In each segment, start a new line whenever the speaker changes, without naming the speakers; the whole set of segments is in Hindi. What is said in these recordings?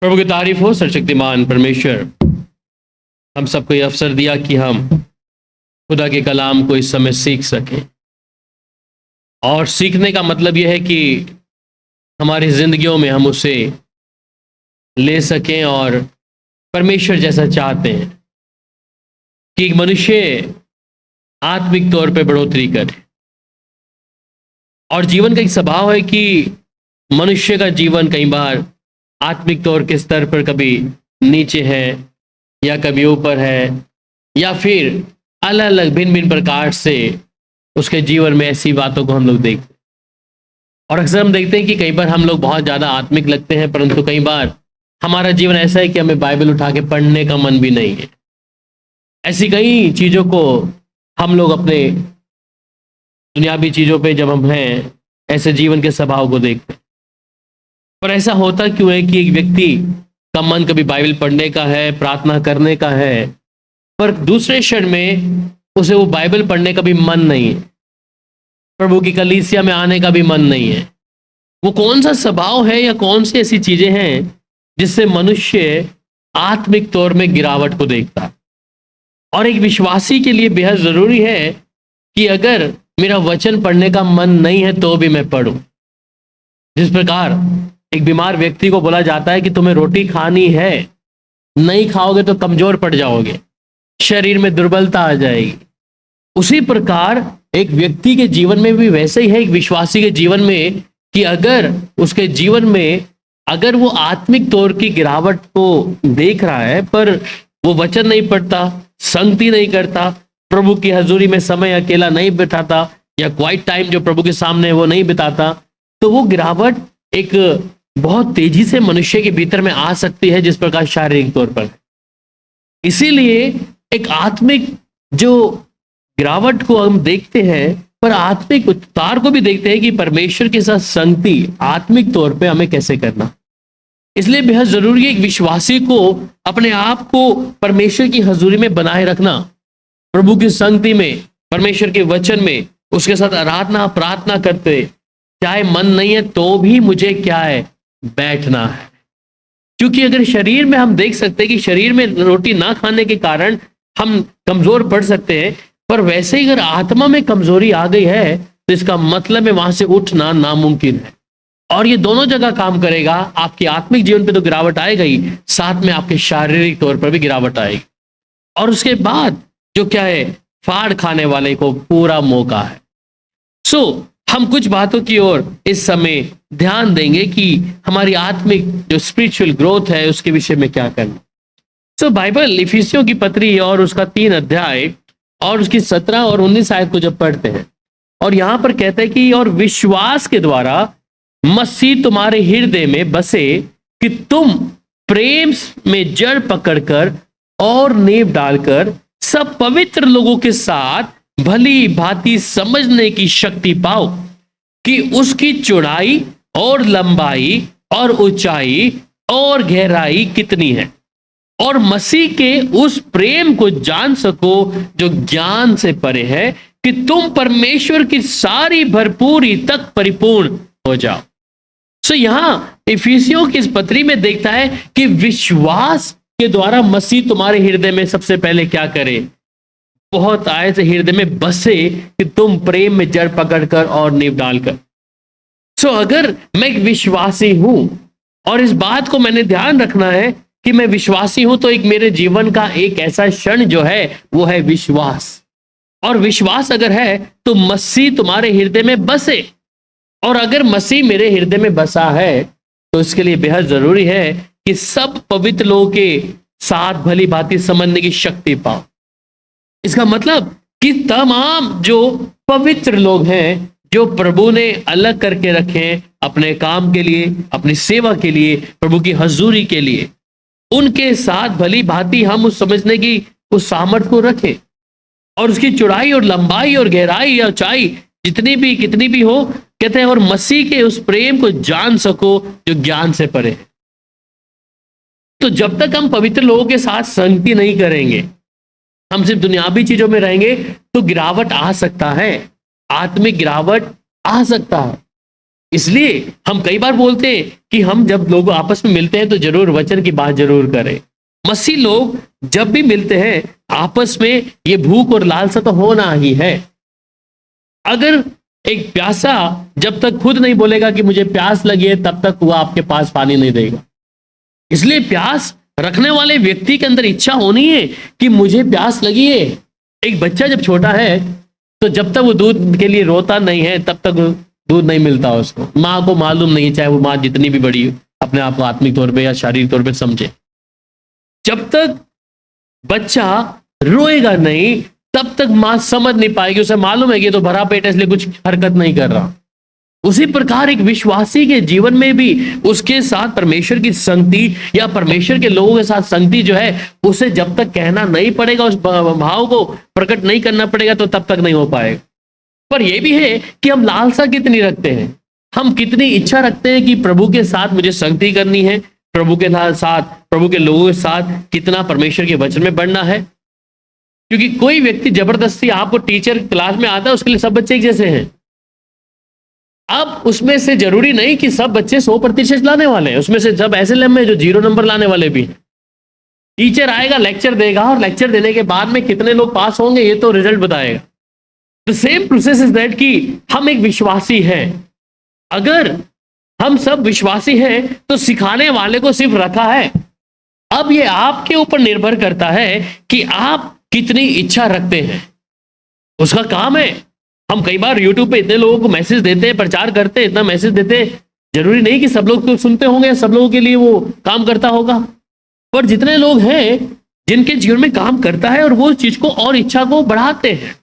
प्रभु की तारीफ हो। सर्वशक्तिमान परमेश्वर हम सबको ये अवसर दिया कि हम खुदा के कलाम को इस समय सीख सकें। और सीखने का मतलब यह है कि हमारी जिंदगियों में हम उसे ले सकें और परमेश्वर जैसा चाहते हैं कि एक मनुष्य आत्मिक तौर पे बढ़ोतरी करे। और जीवन का एक स्वभाव है कि मनुष्य का जीवन कई बार आत्मिक तौर के स्तर पर कभी नीचे है या कभी ऊपर है, या फिर अलग अलग भिन्न भिन्न प्रकार से उसके जीवन में ऐसी बातों को हम लोग देखते हैं। और अक्सर हम देखते हैं कि कई बार हम लोग बहुत ज़्यादा आत्मिक लगते हैं, परंतु कई बार हमारा जीवन ऐसा है कि हमें बाइबल उठा के पढ़ने का मन भी नहीं है। ऐसी कई चीज़ों को हम लोग अपने दुनियावी चीज़ों पे जब हम हैं, ऐसे जीवन के स्वभाव को देखते हैं। पर ऐसा होता क्यों है कि एक व्यक्ति का मन कभी बाइबल पढ़ने का है, प्रार्थना करने का है, पर दूसरे क्षण में उसे वो बाइबल पढ़ने का भी मन नहीं है, प्रभु की कलीसिया में आने का भी मन नहीं है। वो कौन सा स्वभाव है या कौन सी ऐसी चीजें हैं जिससे मनुष्य आत्मिक तौर में गिरावट को देखता है। और एक विश्वासी के लिए बेहद जरूरी है कि अगर मेरा वचन पढ़ने का मन नहीं है तो भी मैं पढ़ूं। जिस प्रकार एक बीमार व्यक्ति को बोला जाता है कि तुम्हें रोटी खानी है, नहीं खाओगे तो कमजोर पड़ जाओगे, शरीर में दुर्बलता आ जाएगी, उसी प्रकार एक व्यक्ति के जीवन में भी वैसे ही है, एक विश्वासी के जीवन में, कि अगर उसके जीवन में अगर वो आत्मिक तौर की गिरावट को देख रहा है पर वो वचन नहीं पढ़ता, संगति नहीं करता, प्रभु की हजूरी में समय अकेला नहीं बिताता या क्वाइट टाइम जो प्रभु के सामने वो नहीं बिताता, तो वो गिरावट एक बहुत तेजी से मनुष्य के भीतर में आ सकती है, जिस प्रकार शारीरिक तौर पर। इसीलिए एक आत्मिक जो गिरावट को हम देखते हैं, पर आत्मिक उतार को भी देखते हैं कि परमेश्वर के साथ संगति आत्मिक तौर पे हमें कैसे करना। इसलिए बेहद जरूरी है एक विश्वासी को अपने आप को परमेश्वर की हजूरी में बनाए रखना, प्रभु की संगति में, परमेश्वर के वचन में, उसके साथ आराधना प्रार्थना करते, चाहे मन नहीं है तो भी मुझे क्या है, बैठना है। क्योंकि अगर शरीर में हम देख सकते हैं कि शरीर में रोटी ना खाने के कारण हम कमजोर पड़ सकते हैं, पर वैसे ही अगर आत्मा में कमजोरी आ गई है तो इसका मतलब है वहां से उठना नामुमकिन है। और ये दोनों जगह काम करेगा। आपके आत्मिक जीवन पे तो गिरावट आएगा ही, साथ में आपके शारीरिक तौर पर भी गिरावट आएगी। और उसके बाद जो क्या है, फाड़ खाने वाले को पूरा मौका है। हम कुछ बातों की ओर इस समय ध्यान देंगे कि हमारी आत्मिक जो स्पिरिचुअल ग्रोथ है उसके विषय में क्या करना। बाइबल इफिसियों की पत्री और उसका 3 अध्याय और उसकी 17 और 19 आयत को जब पढ़ते हैं, और यहां पर कहते हैं कि और विश्वास के द्वारा मसीह तुम्हारे हृदय में बसे कि तुम प्रेम में जड़ पकड़कर और नींव डालकर सब पवित्र लोगों के साथ भली भांति समझने की शक्ति पाओ कि उसकी चौड़ाई और लंबाई और ऊंचाई और गहराई कितनी है, और मसीह के उस प्रेम को जान सको जो ज्ञान से परे है, कि तुम परमेश्वर की सारी भरपूरी तक परिपूर्ण हो जाओ। यहां इफिसियों की इस पत्री में देखता है कि विश्वास के द्वारा मसीह तुम्हारे हृदय में सबसे पहले क्या करे, बहुत आए से हृदय में बसे कि तुम प्रेम में जड़ पकड़कर और नींव डालकर। अगर मैं एक विश्वासी हूं और इस बात को मैंने ध्यान रखना है कि मैं विश्वासी हूं, तो एक मेरे जीवन का एक ऐसा क्षण जो है वो है विश्वास। और विश्वास अगर है तो मसीह तुम्हारे हृदय में बसे, और अगर मसीह मेरे हृदय में बसा है तो इसके लिए बेहद जरूरी है कि सब पवित्र लोगों के साथ भली भांति समझने की शक्ति पाओ। इसका मतलब कि तमाम जो पवित्र लोग हैं, जो प्रभु ने अलग करके रखे हैं अपने काम के लिए, अपनी सेवा के लिए, प्रभु की हजूरी के लिए, उनके साथ भली भांति हम उस समझने की उस सामर्थ्य को रखें, और उसकी चौड़ाई और लंबाई और गहराई या ऊंचाई कितनी भी हो, कहते हैं, और मसीह के उस प्रेम को जान सको जो ज्ञान से परे है। तो जब तक हम पवित्र लोगों के साथ संगति नहीं करेंगे, हम सिर्फ दुनियावी चीजों में रहेंगे, तो गिरावट आ सकता है, आत्मिक गिरावट आ सकता है। इसलिए हम कई बार बोलते हैं कि हम जब लोग आपस में मिलते हैं तो जरूर वचन की बात जरूर करें। मसीह लोग जब भी मिलते हैं आपस में ये भूख और लालसा तो होना ही है। अगर एक प्यासा जब तक खुद नहीं बोलेगा कि मुझे प्यास लगी है, तब तक वो आपके पास पानी नहीं देगा। इसलिए प्यास रखने वाले व्यक्ति के अंदर इच्छा होनी है कि मुझे प्यास लगी है। एक बच्चा जब छोटा है तो जब तक वो दूध के लिए रोता नहीं है तब तक दूध नहीं मिलता उसको। माँ को मालूम नहीं, चाहे वो माँ जितनी भी बड़ी अपने आप को आत्मिक तौर पे या शारीरिक तौर पे समझे, जब तक बच्चा रोएगा नहीं तब तक माँ समझ नहीं पाएगी। उसे मालूम है कि तो भरा पेट है इसलिए कुछ हरकत नहीं कर रहा। उसी प्रकार एक विश्वासी के जीवन में भी उसके साथ परमेश्वर की संगति या परमेश्वर के लोगों के साथ संगति जो है उसे जब तक कहना नहीं पड़ेगा, उस भाव को प्रकट नहीं करना पड़ेगा, तो तब तक नहीं हो पाएगा। पर यह भी है कि हम लालसा कितनी रखते हैं, हम कितनी इच्छा रखते हैं कि प्रभु के साथ मुझे संगति करनी है, प्रभु के साथ, प्रभु के लोगों के साथ कितना परमेश्वर के वचन में बढ़ना है। क्योंकि कोई व्यक्ति जबरदस्ती आपको टीचर क्लास में आता है, उसके लिए सब बच्चे एक जैसे हैं। अब उसमें से जरूरी नहीं कि सब बच्चे 100% लाने वाले हैं, उसमें से सब ऐसे लम्बे जो 0 नंबर लाने वाले भी हैं। टीचर आएगा, लेक्चर देगा, और लेक्चर देने के बाद में कितने लोग पास होंगे ये तो रिजल्ट बताएगा। The same process is that कि हम एक विश्वासी हैं। अगर हम सब विश्वासी हैं तो सिखाने वाले को सिर्फ रखा है। अब ये आपके ऊपर निर्भर करता है कि आप कितनी इच्छा रखते हैं, उसका काम है। हम कई बार YouTube पे इतने लोगों को मैसेज देते हैं, प्रचार करते हैं, इतना मैसेज देते हैं, जरूरी नहीं कि सब लोग तो सुनते होंगे, सब लोगों के लिए वो काम करता होगा। पर जितने लोग हैं जिनके जीवन में काम करता है और वो चीज को और इच्छा को बढ़ाते हैं।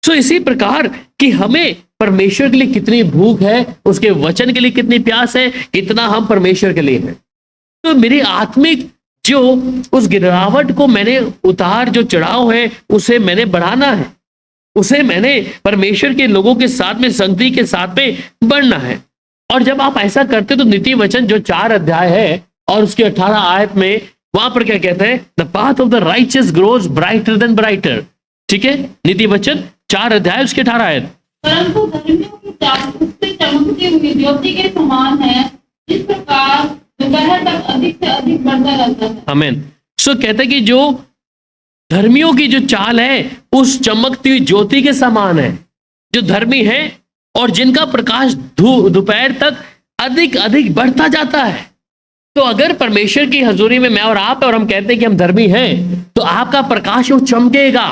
सो इसी प्रकार कि हमें परमेश्वर के लिए कितनी भूख है, उसके वचन के लिए कितनी प्यास है, कितना हम परमेश्वर के लिए हैं। तो मेरी आत्मिक जो उस गिरावट को मैंने उतार, जो चढ़ाव है उसे मैंने बढ़ाना है, उसे मैंने परमेश्वर के लोगों के साथ में, संगति के साथ में बढ़ना है। और जब आप ऐसा करते तो नीति वचन जो 4 अध्याय है और उसके 18 आयत में वहां पर क्या कहते हैं, the path of the righteous grows brighter then brighter. ठीक है, नीति वचन 4 अध्याय उसके 18 आयत।
परंतु धर्मियों की चाल उससे चमकती हुई ज्योति के समान है, जिस प्रकार दोपहर तक अधिक से अधिक बढ़ता रहता है। आमीन।
सो कहते हैं कि जो धर्मियों की जो चाल है उस चमकती हुई ज्योति के समान है। जो धर्मी है और जिनका प्रकाश दोपहर तक अधिक अधिक बढ़ता जाता है। तो अगर परमेश्वर की हजूरी में मैं और आप और हम कहते हैं कि हम धर्मी हैं, तो आपका प्रकाश वो चमकेगा।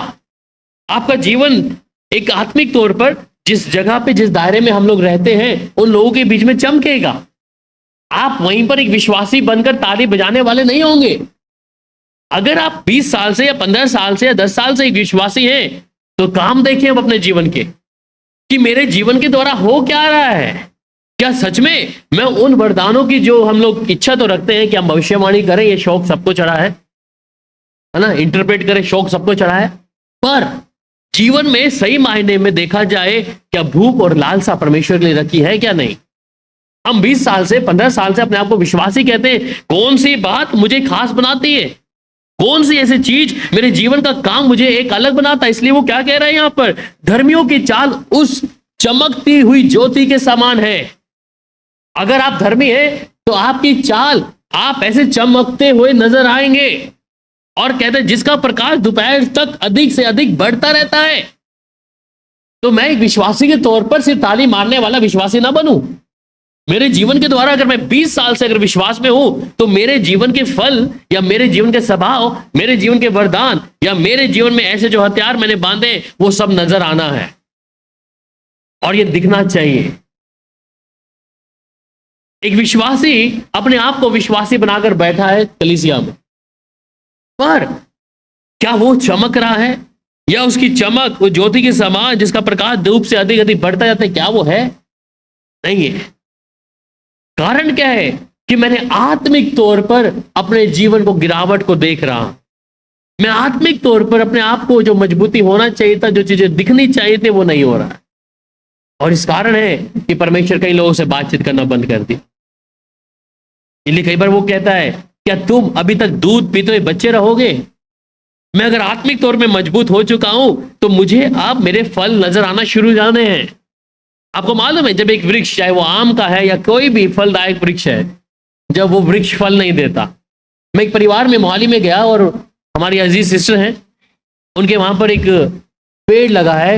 आपका जीवन एक आत्मिक तौर पर जिस जगह पे, जिस दायरे में हम लोग रहते हैं, उन लोगों के बीच में चमकेगा। आप वहीं पर एक विश्वासी बनकर ताली बजाने वाले नहीं होंगे। अगर आप 20 साल से या 15 साल से या 10 साल से एक विश्वासी हैं, तो काम देखें अब अपने जीवन के कि मेरे जीवन के द्वारा हो क्या रहा है। क्या सच में मैं उन वरदानों की जो हम लोग इच्छा तो रखते हैं कि हम भविष्यवाणी करें, ये शौक सबको चढ़ा है ना, इंटरप्रेट करें, शौक सबको चढ़ा है, पर जीवन में सही मायने में देखा जाए क्या भूख और लालसा परमेश्वर के लिए रखी है क्या नहीं। हम 20 साल से 15 साल से अपने आप को विश्वासी कहते हैं। कौन सी बात मुझे खास बनाती है, कौन सी ऐसी चीज मेरे जीवन का काम मुझे एक अलग बनाता है। इसलिए वो क्या कह रहे हैं यहां पर, धर्मियों की चाल उस चमकती हुई ज्योति के समान है। अगर आप धर्मी हैं तो आपकी चाल, आप ऐसे चमकते हुए नजर आएंगे। और कहते हैं जिसका प्रकाश दोपहर तक अधिक से अधिक बढ़ता रहता है। तो मैं एक विश्वासी के तौर पर सिर्फ ताली मारने वाला विश्वासी ना बनूं। मेरे जीवन के द्वारा अगर मैं 20 साल से अगर विश्वास में हूं, तो मेरे जीवन के फल या मेरे जीवन के स्वभाव, मेरे जीवन के वरदान या मेरे जीवन में ऐसे जो हथियार मैंने बांधे, वो सब नजर आना है और ये दिखना चाहिए। एक विश्वासी अपने आप को विश्वासी बनाकर बैठा है कलीसिया में, पर क्या वो चमक रहा है, या उसकी चमक वो ज्योति के समान जिसका प्रकाश धूप से अधिक अधिक बढ़ता जाता है, क्या वो है? नहीं है। कारण क्या है कि मैंने आत्मिक तौर पर अपने जीवन को गिरावट को देख रहा हूं। मैं आत्मिक तौर पर अपने आप को जो मजबूती होना चाहिए था, जो चीजें दिखनी चाहिए थी, वो नहीं हो रहा है। और इस कारण है कि परमेश्वर कई लोगों से बातचीत करना बंद कर दी। इसलिए कई बार वो कहता है, क्या तुम अभी तक दूध पीते हुए बच्चे रहोगे? मैं अगर आत्मिक तौर में मजबूत हो चुका हूं, तो मुझे अब मेरे फल नजर आना शुरू जाने हैं। आपको मालूम है जब एक वृक्ष, चाहे वो आम का है या कोई भी फलदायक वृक्ष है, जब वो वृक्ष फल नहीं देता। मैं एक परिवार में मोहाली में गया और हमारी अजीज सिस्टर हैं, उनके वहां पर एक पेड़ लगा है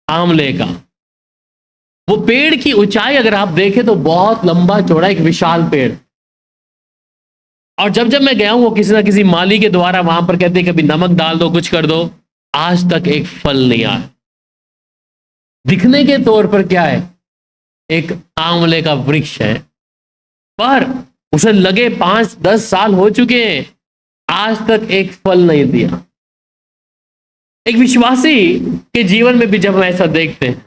आमले का। वो पेड़ की ऊंचाई अगर आप देखें तो बहुत लंबा चौड़ा एक विशाल पेड़। और जब जब मैं गया हूं, वो किसी ना किसी माली के द्वारा वहां पर कहते कभी नमक डाल दो, कुछ कर दो, आज तक एक फल नहीं आया। दिखने के तौर पर क्या है, एक आंवले का वृक्ष है, पर उसे लगे 5-10 साल हो चुके हैं, आज तक एक फल नहीं दिया। एक विश्वासी के जीवन में भी जब हम ऐसा देखते हैं,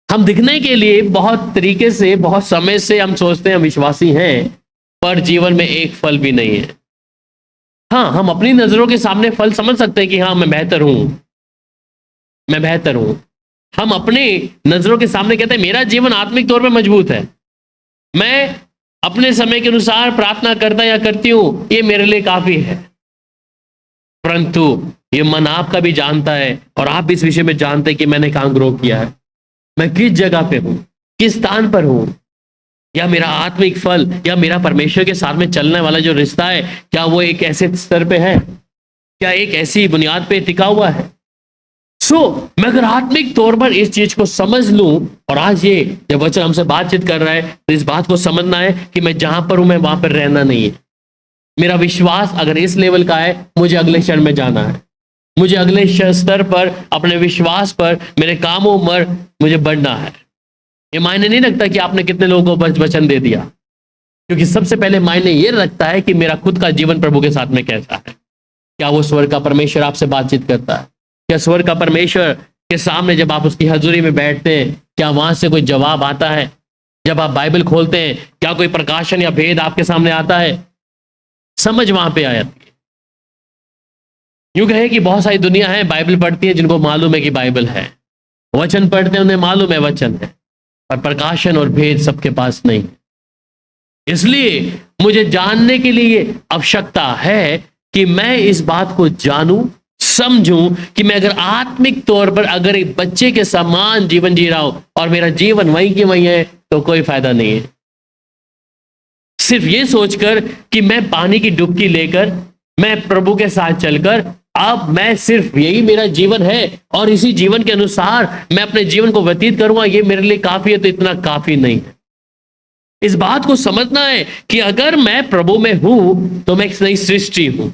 हम दिखने के लिए बहुत तरीके से, बहुत समय से हम सोचते हैं हम विश्वासी हैं, पर जीवन में एक फल भी नहीं है। हाँ, हम अपनी नजरों के सामने फल समझ सकते हैं कि हाँ मैं बेहतर हूं, मैं बेहतर हूं। हम अपने नजरों के सामने कहते हैं मेरा जीवन आत्मिक तौर पर मजबूत है, मैं अपने समय के अनुसार प्रार्थना करता या करती हूं, ये मेरे लिए काफी है। परंतु ये मन आपका भी जानता है और आप इस विषय में जानते हैं कि मैंने कहां ग्रो किया है, मैं किस जगह पे हूं, किस स्थान पर हूं, या मेरा आत्मिक फल या मेरा परमेश्वर के साथ में चलने वाला जो रिश्ता है, क्या वो एक ऐसे स्तर पे है, क्या एक ऐसी बुनियाद पे टिका हुआ है। मैं अगर आत्मिक तौर पर इस चीज को समझ लूं, और आज ये जब वचन हमसे बातचीत कर रहा है तो इस बात को समझना है कि मैं जहां पर हूं मैं वहां पर रहना नहीं है। मेरा विश्वास अगर इस लेवल का है, मुझे अगले क्षण में जाना है, मुझे अगले स्तर पर अपने विश्वास पर, मेरे कामों पर मुझे बढ़ना है। ये मायने नहीं रखता कि आपने कितने लोगों को वचन दे दिया, क्योंकि सबसे पहले मायने ये रखता है कि मेरा खुद का जीवन प्रभु के साथ में कैसा है। क्या वो स्वर्ग का परमेश्वर आपसे बातचीत करता है? क्या स्वर्ग का परमेश्वर के सामने जब आप उसकी हजूरी में बैठते हैं, क्या वहां से कोई जवाब आता है? जब आप बाइबल खोलते हैं, क्या कोई प्रकाशन या भेद आपके सामने आता है? समझ वहां पे आ जाती है। यूं कहे कि बहुत सारी दुनिया है बाइबल पढ़ती है, जिनको मालूम है कि बाइबल है, वचन पढ़ते हैं, उन्हें मालूम है वचन है, पर प्रकाशन और भेद सबके पास नहीं है। इसलिए मुझे जानने के लिए आवश्यकता है कि मैं इस बात को जानूं, समझूं कि मैं अगर आत्मिक तौर पर अगर एक बच्चे के समान जीवन जी रहा हूं और मेरा जीवन वहीं की वहीं है, तो कोई फायदा नहीं है। सिर्फ ये सोचकर कि मैं पानी की डुबकी लेकर, मैं प्रभु के साथ चलकर, अब मैं सिर्फ यही मेरा जीवन है और इसी जीवन के अनुसार मैं अपने जीवन को व्यतीत करूंगा, ये मेरे लिए काफी है, तो इतना काफी नहीं है। इस बात को समझना है कि अगर मैं प्रभु में हूं तो मैं एक नई सृष्टि हूं।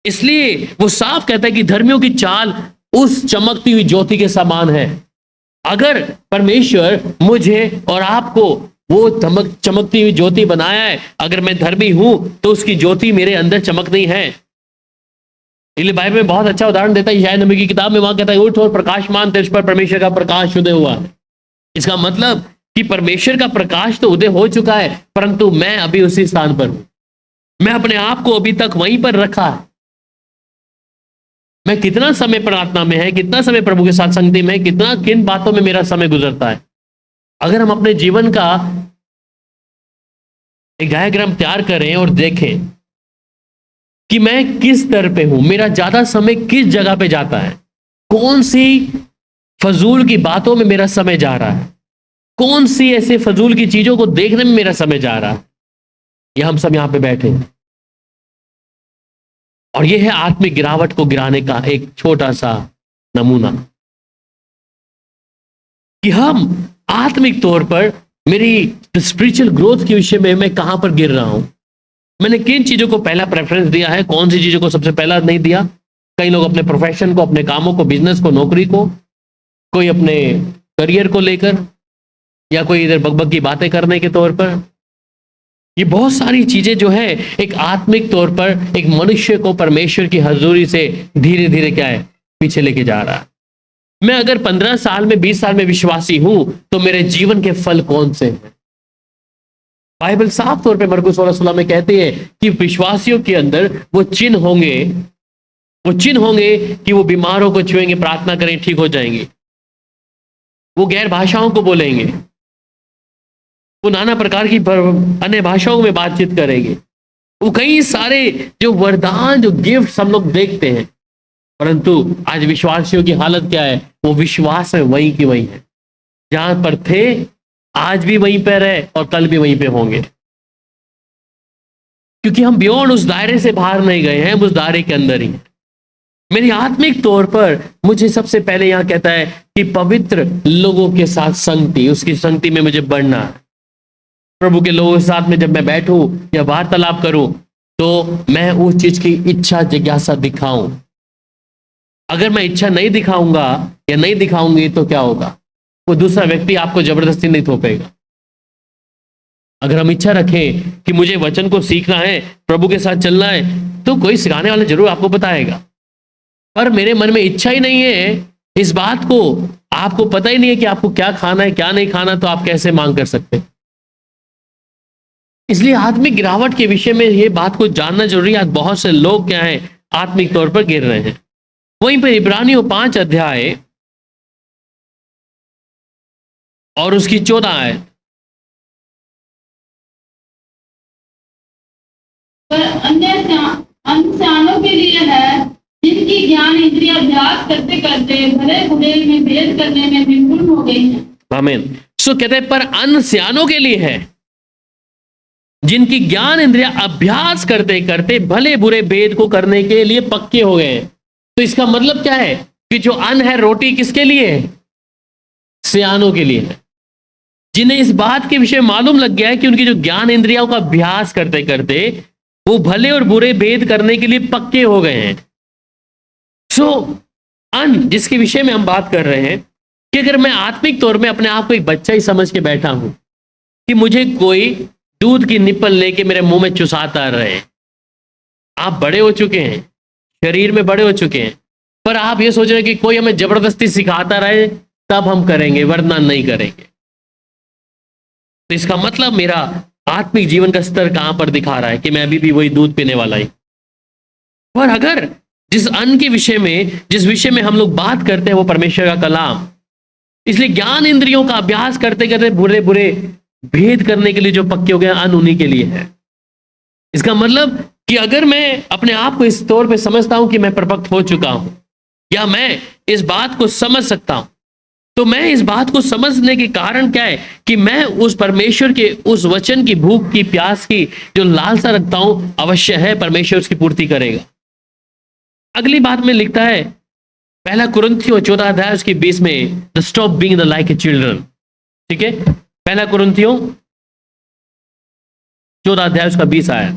इसलिए वो साफ कहता है कि धर्मियों की चाल उस चमकती हुई ज्योति के समान है। अगर परमेश्वर मुझे और आपको वो चमकती हुई ज्योति बनाया है, अगर मैं धर्मी हूं तो उसकी ज्योति मेरे अंदर चमकनी है। इसलिए बाइबल में बहुत अच्छा उदाहरण देता है, यशायाह नबी की किताब में, वहां कहता है उठ और प्रकाशमान तेज पर परमेश्वर का प्रकाश उदय हुआ है। इसका मतलब कि परमेश्वर का प्रकाश तो उदय हो चुका है, परंतु मैं अभी उसी स्थान पर हूं, मैं अपने आप को अभी तक वहीं पर रखा है। मैं कितना समय प्रार्थना में है, कितना समय प्रभु के साथ संगति में, कितना किन बातों में मेरा समय गुजरता है। अगर हम अपने जीवन का एक डायग्राम तैयार करें और देखें कि मैं किस स्तर पे हूं, मेरा ज्यादा समय किस जगह पे जाता है, कौन सी फजूल की बातों में मेरा समय जा रहा है, कौन सी ऐसे फजूल की चीजों को देखने में मेरा समय जा रहा है, ये हम सब यहां पे बैठे हैं। और यह है आत्मिक गिरावट को गिराने का एक छोटा सा नमूना, कि हम आत्मिक तौर पर मेरी स्पिरिचुअल ग्रोथ के विषय में मैं कहां पर गिर रहा हूं, मैंने किन चीजों को पहला प्रेफरेंस दिया है, कौन सी चीजों को सबसे पहला नहीं दिया। कई लोग अपने प्रोफेशन को, अपने कामों को, बिजनेस को, नौकरी को, कोई अपने करियर को लेकर, या कोई इधर बकबक की बातें करने के तौर पर। ये बहुत सारी चीजें जो है एक आत्मिक तौर पर एक मनुष्य को परमेश्वर की हजूरी से धीरे धीरे क्या है पीछे लेके जा रहा है। मैं अगर 15 साल में, 20 साल में विश्वासी हूं तो मेरे जीवन के फल कौन से हैं? बाइबल साफ तौर पे मरकुस 16:16 में कहती है कि विश्वासियों के अंदर वो चिन्ह होंगे, वो चिन्ह होंगे कि वो बीमारों को छुएंगे, प्रार्थना करें, ठीक हो जाएंगे, वो गैर भाषाओं को बोलेंगे, वो नाना प्रकार की अन्य भाषाओं में बातचीत करेंगे, वो कई सारे जो वरदान, जो गिफ्ट हम लोग देखते हैं। परंतु आज विश्वासियों की हालत क्या है? वो विश्वास में वहीं की वहीं है, जहां पर थे, आज भी वहीं पर है और कल भी वहीं पे होंगे, क्योंकि हम बियॉन्ड उस दायरे से बाहर नहीं गए हैं, उस दायरे के अंदर ही हैं। मेरी आत्मिक तौर पर मुझे सबसे पहले यहां कहता है कि पवित्र लोगों के साथ संगति, उसकी संगति में मुझे बढ़ना है। प्रभु के लोगों के साथ में जब मैं बैठूं या वार्तालाप करूं तो मैं उस चीज की इच्छा जिज्ञासा दिखाऊं। अगर मैं इच्छा नहीं दिखाऊंगा या नहीं दिखाऊंगी तो क्या होगा? वो दूसरा व्यक्ति आपको जबरदस्ती नहीं थोपेगा। अगर हम इच्छा रखें कि मुझे वचन को सीखना है, प्रभु के साथ चलना है, तो कोई सिखाने वाला जरूर आपको बताएगा। पर मेरे मन में इच्छा ही नहीं है इस बात को, आपको पता ही नहीं है कि आपको क्या खाना है क्या नहीं खाना, तो आप कैसे मांग कर सकते? इसलिए आत्मिक गिरावट के विषय में ये बात को जानना जरूरी है। आज बहुत से लोग क्या है, आत्मिक तौर पर गिर रहे हैं। वहीं पर इब्रानियों 5 अध्याय और उसकी 14 आयत,
पर अनजानों के लिए है, जिनकी ज्ञान इंद्रिय अभ्यास करते करते भले बुरे में भेद करने में निपुण हो गई है।
आमीन। सो कहते हैं पर अनजानों के लिए है, जिनकी ज्ञान इंद्रिया अभ्यास करते करते भले बुरे भेद को करने के लिए पक्के हो गए हैं। तो इसका मतलब क्या है कि जो अन्न है, रोटी किसके लिए है? सियानों के लिए है, जिन्हें इस बात के विषय मालूम लग गया है कि उनकी जो ज्ञान इंद्रियों का अभ्यास करते करते वो भले और बुरे भेद करने के लिए पक्के हो गए हैं। सो अन्न जिसके विषय में हम बात कर रहे हैं कि अगर मैं आत्मिक तौर में अपने आप को एक बच्चा ही समझ के बैठा हूं कि मुझे कोई दूध की निप्पल लेके मेरे मुंह में चुसाता रहे, आप बड़े हो चुके हैं, शरीर में बड़े हो चुके हैं, पर आप ये सोच रहे हैं कि कोई हमें जबरदस्ती सिखाता रहे तब हम करेंगे, वरना नहीं करेंगे। तो इसका मतलब मेरा आत्मिक जीवन का स्तर कहां पर दिखा रहा है कि मैं अभी भी वही दूध पीने वाला ही। पर अगर जिस अन्न के विषय में, जिस विषय में हम लोग बात करते हैं वो परमेश्वर का कलाम, इसलिए ज्ञान इंद्रियों का अभ्यास करते करते बुरे बुरे भेद करने के लिए जो पक्के हो गए अन्न उन्हीं के लिए है। इसका मतलब कि अगर मैं अपने आप को इस तौर पे समझता हूं कि मैं परिपक्व हो चुका हूं या मैं इस बात को समझ सकता हूं, तो मैं इस बात को समझने के कारण क्या है कि मैं उस परमेश्वर के उस वचन की भूख की प्यास की जो लालसा रखता हूं, अवश्य है परमेश्वर उसकी पूर्ति करेगा। अगली बात में लिखता है 1 कुरिन्थियों 14 अध्याय उसकी 20 में, the stop being the like a children. ठीक है, 1 कुरिन्थियों 14 अध्याय उसका 20 आया।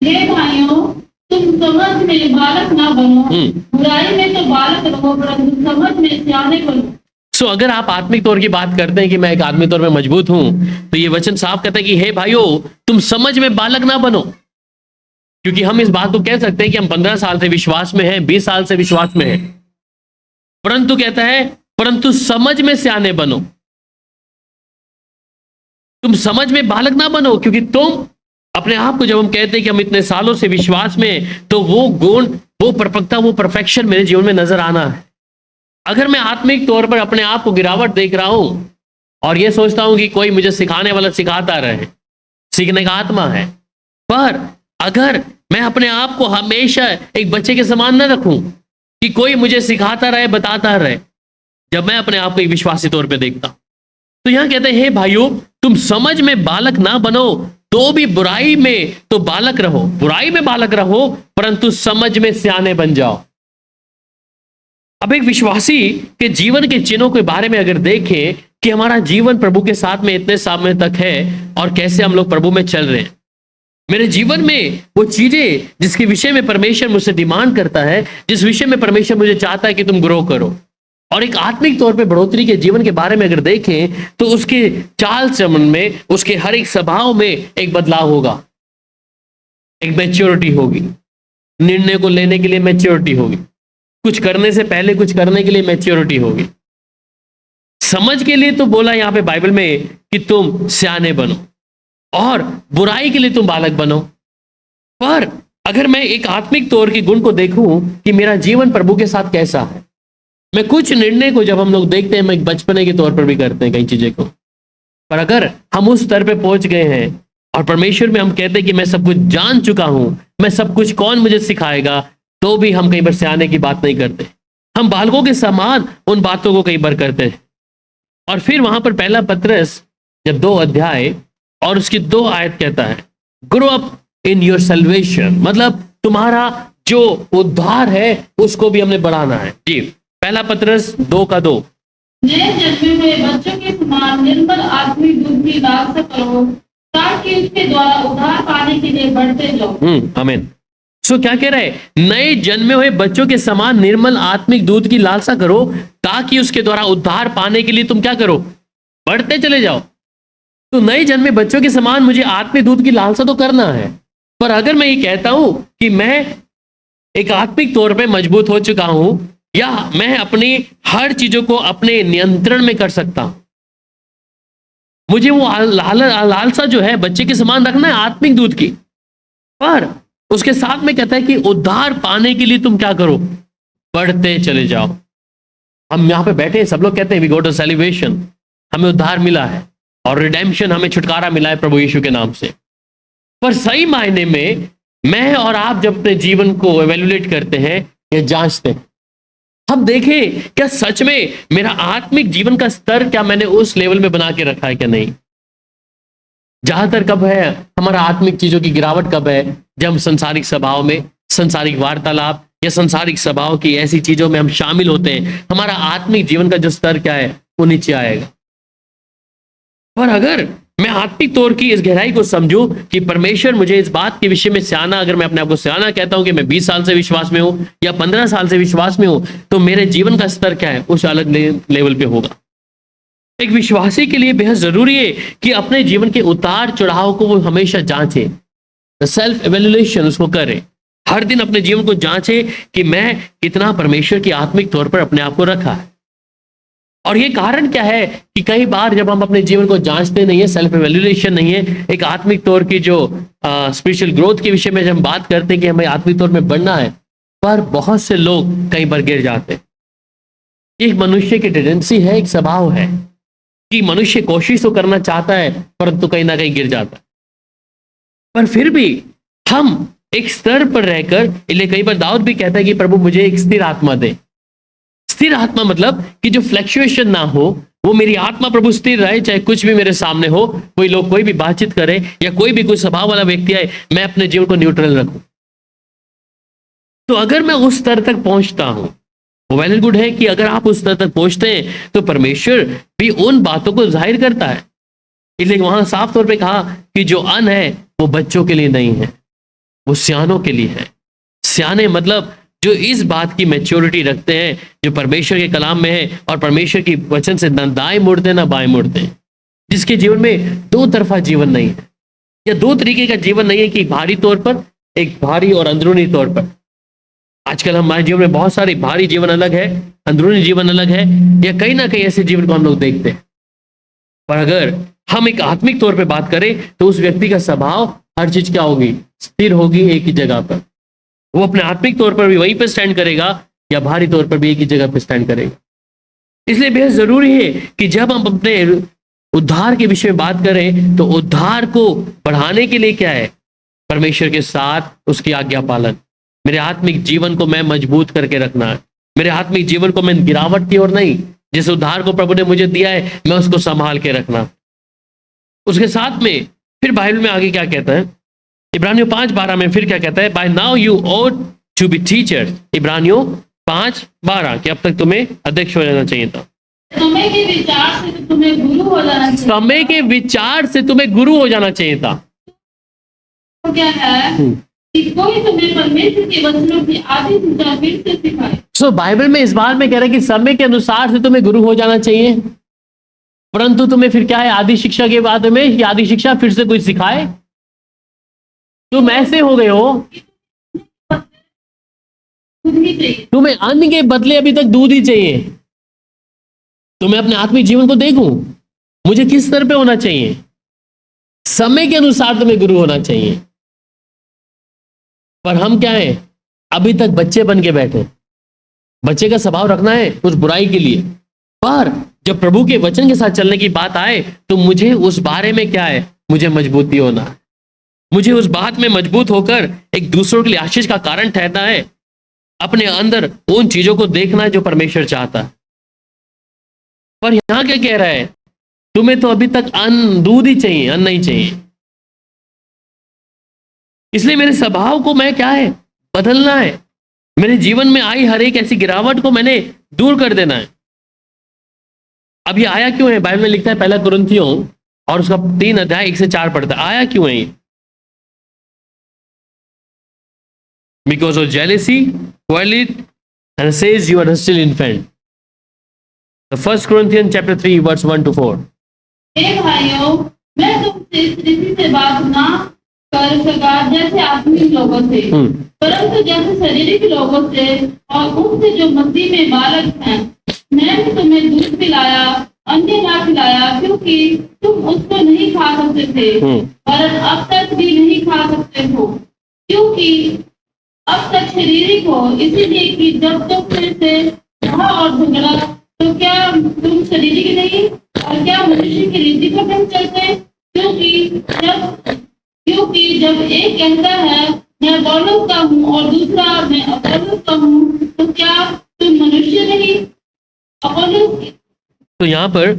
हे भाइयों, तुम समझ में बालक ना बनो, बुराई में तो बालक रहो, परंतु समझ में सियाने बनो।
सो अगर आप आत्मिक तौर की बात करते हैं कि मैं एक आत्मिक तौर पे मजबूत हूं, तो ये वचन साफ कहता है कि हे भाइयों, तुम समझ में बालक ना बनो। क्योंकि हम इस बात को कह सकते हैं कि हम 15 साल से विश्वास में हैं, 20 साल से विश्वास में हैं, परंतु कहता है परंतु समझ में सियाने बनो। तुम समझ में बालक ना बनो, क्योंकि तुम अपने आप को, जब हम कहते हैं कि हम इतने सालों से विश्वास में, तो वो गुण, वो परपक्वता, वो परफेक्शन मेरे जीवन में नजर आना है। अगर मैं आत्मिक तौर पर अपने आप को गिरावट देख रहा हूं और ये सोचता हूं कि कोई मुझे सिखाने वाला सिखाता रहे, सीखने का आत्मा है, पर अगर मैं अपने आप को हमेशा एक बच्चे के समान न रखूं कि कोई मुझे सिखाता रहे, बताता रहे, जब मैं अपने आप को एक विश्वासी तौर पे देखता हूं, तो यहां कहते हैं हे भाइयों, तुम समझ में बालक ना बनो, तो भी बुराई में तो बालक रहो, बुराई में बालक रहो, परंतु समझ में सियाने बन जाओ। अब एक विश्वासी के जीवन के चिन्हों के बारे में अगर देखें कि हमारा जीवन प्रभु के साथ में इतने समय तक है और कैसे हम लोग प्रभु में चल रहे हैं, मेरे जीवन में वो चीजें जिसके विषय में परमेश्वर मुझसे डिमांड करता है, जिस विषय में परमेश्वर मुझे चाहता है कि तुम ग्रो करो, और एक आत्मिक तौर पे बढ़ोतरी के जीवन के बारे में अगर देखें तो उसके चाल चलन में, उसके हर एक स्वभाव में एक बदलाव होगा, एक मैच्योरिटी होगी, निर्णय को लेने के लिए मैच्योरिटी होगी, कुछ करने से पहले कुछ करने के लिए मैच्योरिटी होगी। समझ के लिए तो बोला यहां पे बाइबल में कि तुम सियाने बनो, और बुराई के लिए तुम बालक बनो। पर अगर मैं एक आत्मिक तौर के गुण को देखूं कि मेरा जीवन प्रभु के साथ कैसा है, मैं कुछ निर्णय को जब हम लोग देखते हैं, मैं एक बचपने के तौर पर भी करते हैं कई चीजें को, पर अगर हम उस स्तर पे पहुंच गए हैं और परमेश्वर में हम कहते हैं कि मैं सब कुछ जान चुका हूं, मैं सब कुछ, कौन मुझे सिखाएगा, तो भी हम कई बार सियाने की बात नहीं करते। हम बालकों के समान उन बातों को कई बार करते हैं। और फिर वहां पर पहला पत्रस जब 2 अध्याय और उसकी 2 आयत कहता है, grow up in your salvation, मतलब तुम्हारा जो उद्धार है उसको भी हमने बढ़ाना है। जी, पहला पत्रस 2:2।
नए जन्मे हुए बच्चों के समान निर्मल आत्मिक दूध की लालसा करो, ताकि उसके द्वारा उद्धार पाने के लिए बढ़ते जाओ।
आमीन। सो क्या कह रहा है? नए जन्मे हुए बच्चों के समान निर्मल आत्मिक दूध की लालसा करो, ताकि उसके द्वारा उद्धार पाने के लिए तुम क्या करो? बढ़ते चले जाओ। तो नए जन्मे बच्चों के समान मुझे आत्मिक दूध की लालसा तो करना है, पर अगर मैं ये कहता हूं कि मैं एक आत्मिक तौर पे मजबूत हो चुका हूं, या मैं अपनी हर चीजों को अपने नियंत्रण में कर सकता हूं, मुझे वो लालसा जो है बच्चे के समान रखना है आत्मिक दूध की, पर उसके साथ में कहता है कि उद्धार पाने के लिए तुम क्या करो? बढ़ते चले जाओ। हम यहां पे बैठे सब लोग कहते हैं वी गॉट अ सैल्वेशन, हमें उद्धार मिला है और रिडेम्पशन, हमें छुटकारा मिला है प्रभु यीशु के नाम से। पर सही मायने में मैं और आप जब अपने जीवन को एवेल्युएट करते हैं या जांचते हैं, हम देखें क्या सच में मेरा आत्मिक जीवन का स्तर क्या मैंने उस लेवल में बना के रखा है क्या नहीं। ज्यादातर कब है हमारा आत्मिक चीजों की गिरावट? कब है? जब हम संसारिक सभाओं में, संसारिक वार्तालाप या संसारिक सभाओं की ऐसी चीजों में हम शामिल होते हैं, हमारा आत्मिक जीवन का जो स्तर क्या है वो नीचे आएगा। पर अगर मैं आत्मिक तौर की इस गहराई को समझूं कि परमेश्वर मुझे इस बात के विषय में सियाना, अगर मैं अपने आप को सियाना कहता हूं कि मैं 20 साल से विश्वास में हूं या 15 साल से विश्वास में हूं, तो मेरे जीवन का स्तर क्या है उस अलग लेवल पे होगा। एक विश्वासी के लिए बेहद जरूरी है कि अपने जीवन के उतार चढ़ाव को वो हमेशा जांचे, सेल्फ एवेल्युएशन उसको करे। हर दिन अपने जीवन को जांचे कि मैं कितना परमेश्वर की आत्मिक तौर पर अपने आप को रखा है। और ये कारण क्या है कि कई बार जब हम अपने जीवन को जांचते नहीं है, सेल्फ एवेल्युएशन नहीं है, एक आत्मिक तौर की जो स्पिरिचुअल ग्रोथ के विषय में जब हम बात करते हैं कि हमें आत्मिक तौर में बढ़ना है, पर बहुत से लोग कई बार गिर जाते हैं। एक मनुष्य की टेंडेंसी है, एक स्वभाव है कि मनुष्य कोशिश तो करना चाहता है परंतु कहीं ना कहीं गिर जाता है। पर फिर भी हम एक स्तर पर रहकर, इसलिए कई बार दाऊद भी कहता है कि प्रभु मुझे एक स्थिर आत्मा दे। स्थिर आत्मा मतलब कि जो फ्लक्चुएशन ना हो, वो मेरी आत्मा प्रभु स्थिर रहे, चाहे कुछ भी मेरे सामने हो, कोई लोग कोई भी बातचीत करे या कोई भी कोई स्वभाव वाला व्यक्ति आए, मैं अपने जीवन को न्यूट्रल रखूं। तो अगर मैं उस स्तर तक पहुंचता हूं, वो वेल एंड गुड है कि अगर आप उस स्तर तक पहुंचते हैं तो परमेश्वर भी उन बातों को जाहिर करता है। इसलिए वहां साफ तौर पे कहा कि जो अन है वो बच्चों के लिए नहीं है, वो सियानों के लिए है। सियाने मतलब जो इस बात की मैच्योरिटी रखते हैं जो परमेश्वर के कलाम में है और परमेश्वर की वचन से न दाएं मुड़ते ना बाएं मुड़ते हैं, जिसके जीवन में दो तरफा जीवन नहीं है या दो तरीके का जीवन नहीं है कि बाहरी तौर पर, एक बाहरी और अंदरूनी तौर पर। आजकल हमारे जीवन में बहुत सारे बाहरी जीवन अलग है, अंदरूनी जीवन अलग है, या कहीं ना कहीं ऐसे जीवन को हम लोग देखते हैं। पर अगर हम एक आत्मिक तौर पे बात करें तो उस व्यक्ति का स्वभाव हर चीज क्या होगी? स्थिर होगी एक ही जगह पर। वो अपने आत्मिक तौर पर भी वहीं पर स्टैंड करेगा या बाहरी तौर पर भी एक ही जगह पर स्टैंड करेगा। इसलिए बेहद जरूरी है कि जब हम अपने उद्धार के विषय में बात करें तो उद्धार को बढ़ाने के लिए क्या है? परमेश्वर के साथ उसकी आज्ञा पालन। मेरे आत्मिक जीवन को मैं मजबूत करके रखना है, मेरे आत्मिक जीवन को मैं गिरावट की ओर नहीं, जिस उद्धार को प्रभु ने मुझे दिया है मैं उसको संभाल के रखना। उसके साथ में फिर बाइबल में आगे क्या कहता है? इब्रानियों 5:12 में फिर क्या कहता है? By now you ought to be teachers. इब्रानियों 5:12 कि अब तक तुम्हें अध्यक्ष हो जाना चाहिए था।
समय के विचार से तुम्हें गुरु हो जाना चाहिए।
समय के विचार से तुम्हें गुरु हो जाना चाहिए था।
तो क्या है कि कोई तुम्हें परमेश्वर के वचनों की आदि शिक्षा फिर से सिखाए।
सो बाइबल में इस बात में कह रहा है कि समय के अनुसार से तुम्हें गुरु हो जाना चाहिए, परंतु तुम्हें फिर क्या है? आदि शिक्षा के बाद में ये आदि शिक्षा फिर से कोई सिखाए। तुम ऐसे हो गए हो,
खुद ही चाहिए।
तुम्हें अन्न के बदले अभी तक दूध ही चाहिए। तो मैं अपने आत्मिक जीवन को देखूं, मुझे किस स्तर पे होना चाहिए? समय के अनुसार तुम्हें गुरु होना चाहिए। पर हम क्या है? अभी तक बच्चे बन के बैठे। बच्चे का स्वभाव रखना है उस बुराई के लिए, पर जब प्रभु के वचन के साथ चलने की बात आए तो मुझे उस बारे में क्या है? मुझे मजबूती होना है। मुझे उस बात में मजबूत होकर एक दूसरों के लिए आशीष का कारण ठहरना है। अपने अंदर उन चीजों को देखना है जो परमेश्वर चाहता है। पर यहां क्या कह रहा है, तुम्हें तो अभी तक अन्न, दूध ही चाहिए, अन्न नहीं चाहिए। इसलिए मेरे स्वभाव को मैं क्या है, बदलना है। मेरे जीवन में आई हर एक ऐसी गिरावट को मैंने दूर कर देना है। अब ये आया क्यों है? बाइबल में लिखता है, पहला कुरिन्थियों और उसका 3 अध्याय 1 से 4 पढ़ता है। आया क्यों है ये? Because of jealousy, quality and says you are still infant. First Corinthian chapter 3 verse 1 to 4।
हे भाइयों, मैं तुमसे इस रीति से बात ना कर सका जैसे आत्मिक लोगों से, परंतु जैसे शारीरिक लोगों से, और उनसे जो मसीह में बालक हैं। मैंने तुम्हें दूध पिलाया, अन्य ना खिलाया, क्योंकि तुम उसको नहीं खा सकते थे और अब तक भी नहीं खा सकते हो, क्योंकि अब तक शारीरिक हो। इसीलिए कि जब तुम फिर से कहा और झगड़ा, तो क्या तुम शारीरिक नहीं और क्या मनुष्य की रीति पर नहीं चलते? क्योंकि जब एक कहता है मैं पौलुस का हूँ और दूसरा मैं अपोलोस का हूँ, तो क्या तुम मनुष्य नहीं अपोलोस?
तो यहां पर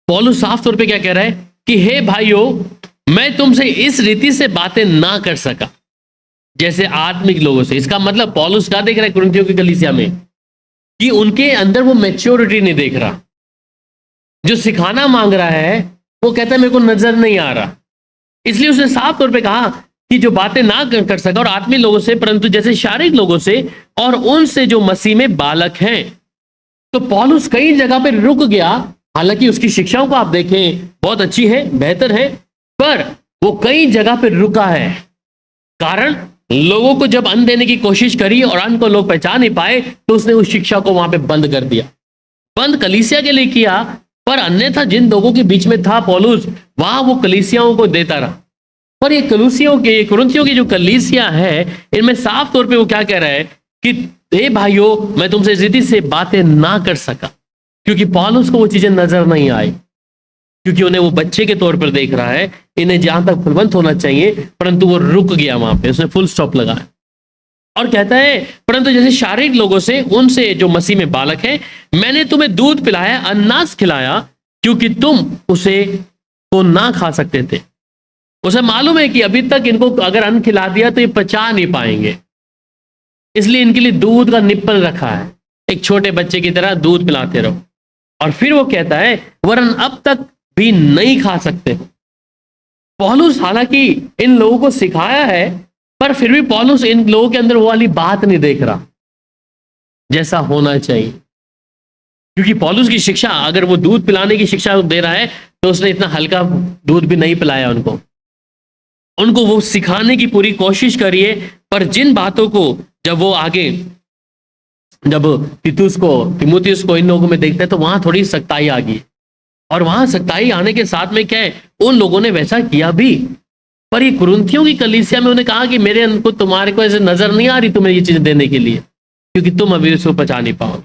पौलुस साफ तौर पे क्या कह रहा है कि हे भाइयों, मैं तुमसे इस रीति से बातें ना कर सका जैसे आत्मिक लोगों से। इसका मतलब पौलुस क्या देख रहा है कुरिन्थियों की कलीसिया में, कि उनके अंदर वो मैच्योरिटी नहीं देख रहा। जो सिखाना मांग रहा है वो कहता है मेरे को नजर नहीं आ रहा। इसलिए उसने साफ तौर पे कहा कि जो बातें ना कर सका और आत्मिक लोगों से, परंतु जैसे शारीरिक लोगों से और उनसे जो मसीह में बालक हैं। तो पौलुस कई जगह पे रुक गया। हालांकि उसकी शिक्षाओं को आप देखें बहुत अच्छी है, बेहतर है, पर वो कई जगह पे रुका है। कारण लोगों को जब अन्न देने की कोशिश करी और अन्न को लोग पहचान नहीं पाए, तो उसने उस शिक्षा को वहां पे बंद कर दिया। बंद कलीसिया के लिए किया, पर अन्यथा जिन लोगों के बीच में था पौलुस, वहां वो कलीसियाओं को देता रहा। पर ये कुरिन्थियों की जो कलीसिया है, इनमें साफ तौर पे वो क्या कह रहा है कि हे भाइयों, मैं तुमसे इस रीति से बातें ना कर सका, क्योंकि पौलुस को वो चीजें नजर नहीं आई, क्योंकि उन्हें वो बच्चे के तौर पर देख रहा है। इन्हें जहां तक फलवंत होना चाहिए, परंतु वो रुक गया वहां पे, उसने फुल स्टॉप लगाया और कहता है परंतु जैसे शारीरिक लोगों से, उनसे जो मसीह में बालक है, मैंने तुम्हें दूध पिलाया, अन्नास खिलाया, क्योंकि तुम उसे को ना खा सकते थे। उसे मालूम है कि अभी तक इनको अगर अन्न खिला दिया तो ये पचा नहीं पाएंगे, इसलिए इनके लिए दूध का निप्पल रखा है। एक छोटे बच्चे की तरह दूध पिलाते रहो। और फिर वो कहता है वरन अब तक भी नहीं खा सकते। पौलुस हालांकि इन लोगों को सिखाया है, पर फिर भी पौलुस इन लोगों के अंदर वो वाली बात नहीं देख रहा जैसा होना चाहिए। क्योंकि पौलुस की शिक्षा, अगर वो दूध पिलाने की शिक्षा दे रहा है, तो उसने इतना हल्का दूध भी नहीं पिलाया उनको वो सिखाने की पूरी कोशिश करी है। पर जिन बातों को जब वो आगे, जब तिमुथियुस को इन लोगों में देखते हैं, तो वहां थोड़ी सख्ताई आ गई। और वहां सख्ताई आने के साथ में क्या है, उन लोगों ने वैसा किया भी। पर ये कुरिन्थियों की कलीसिया में उन्हें कहा कि मेरे को तुम्हारे को ऐसे नजर नहीं आ रही तुम्हें ये चीजें देने के लिए, क्योंकि तुम अभी उसको पचा नहीं पाओ।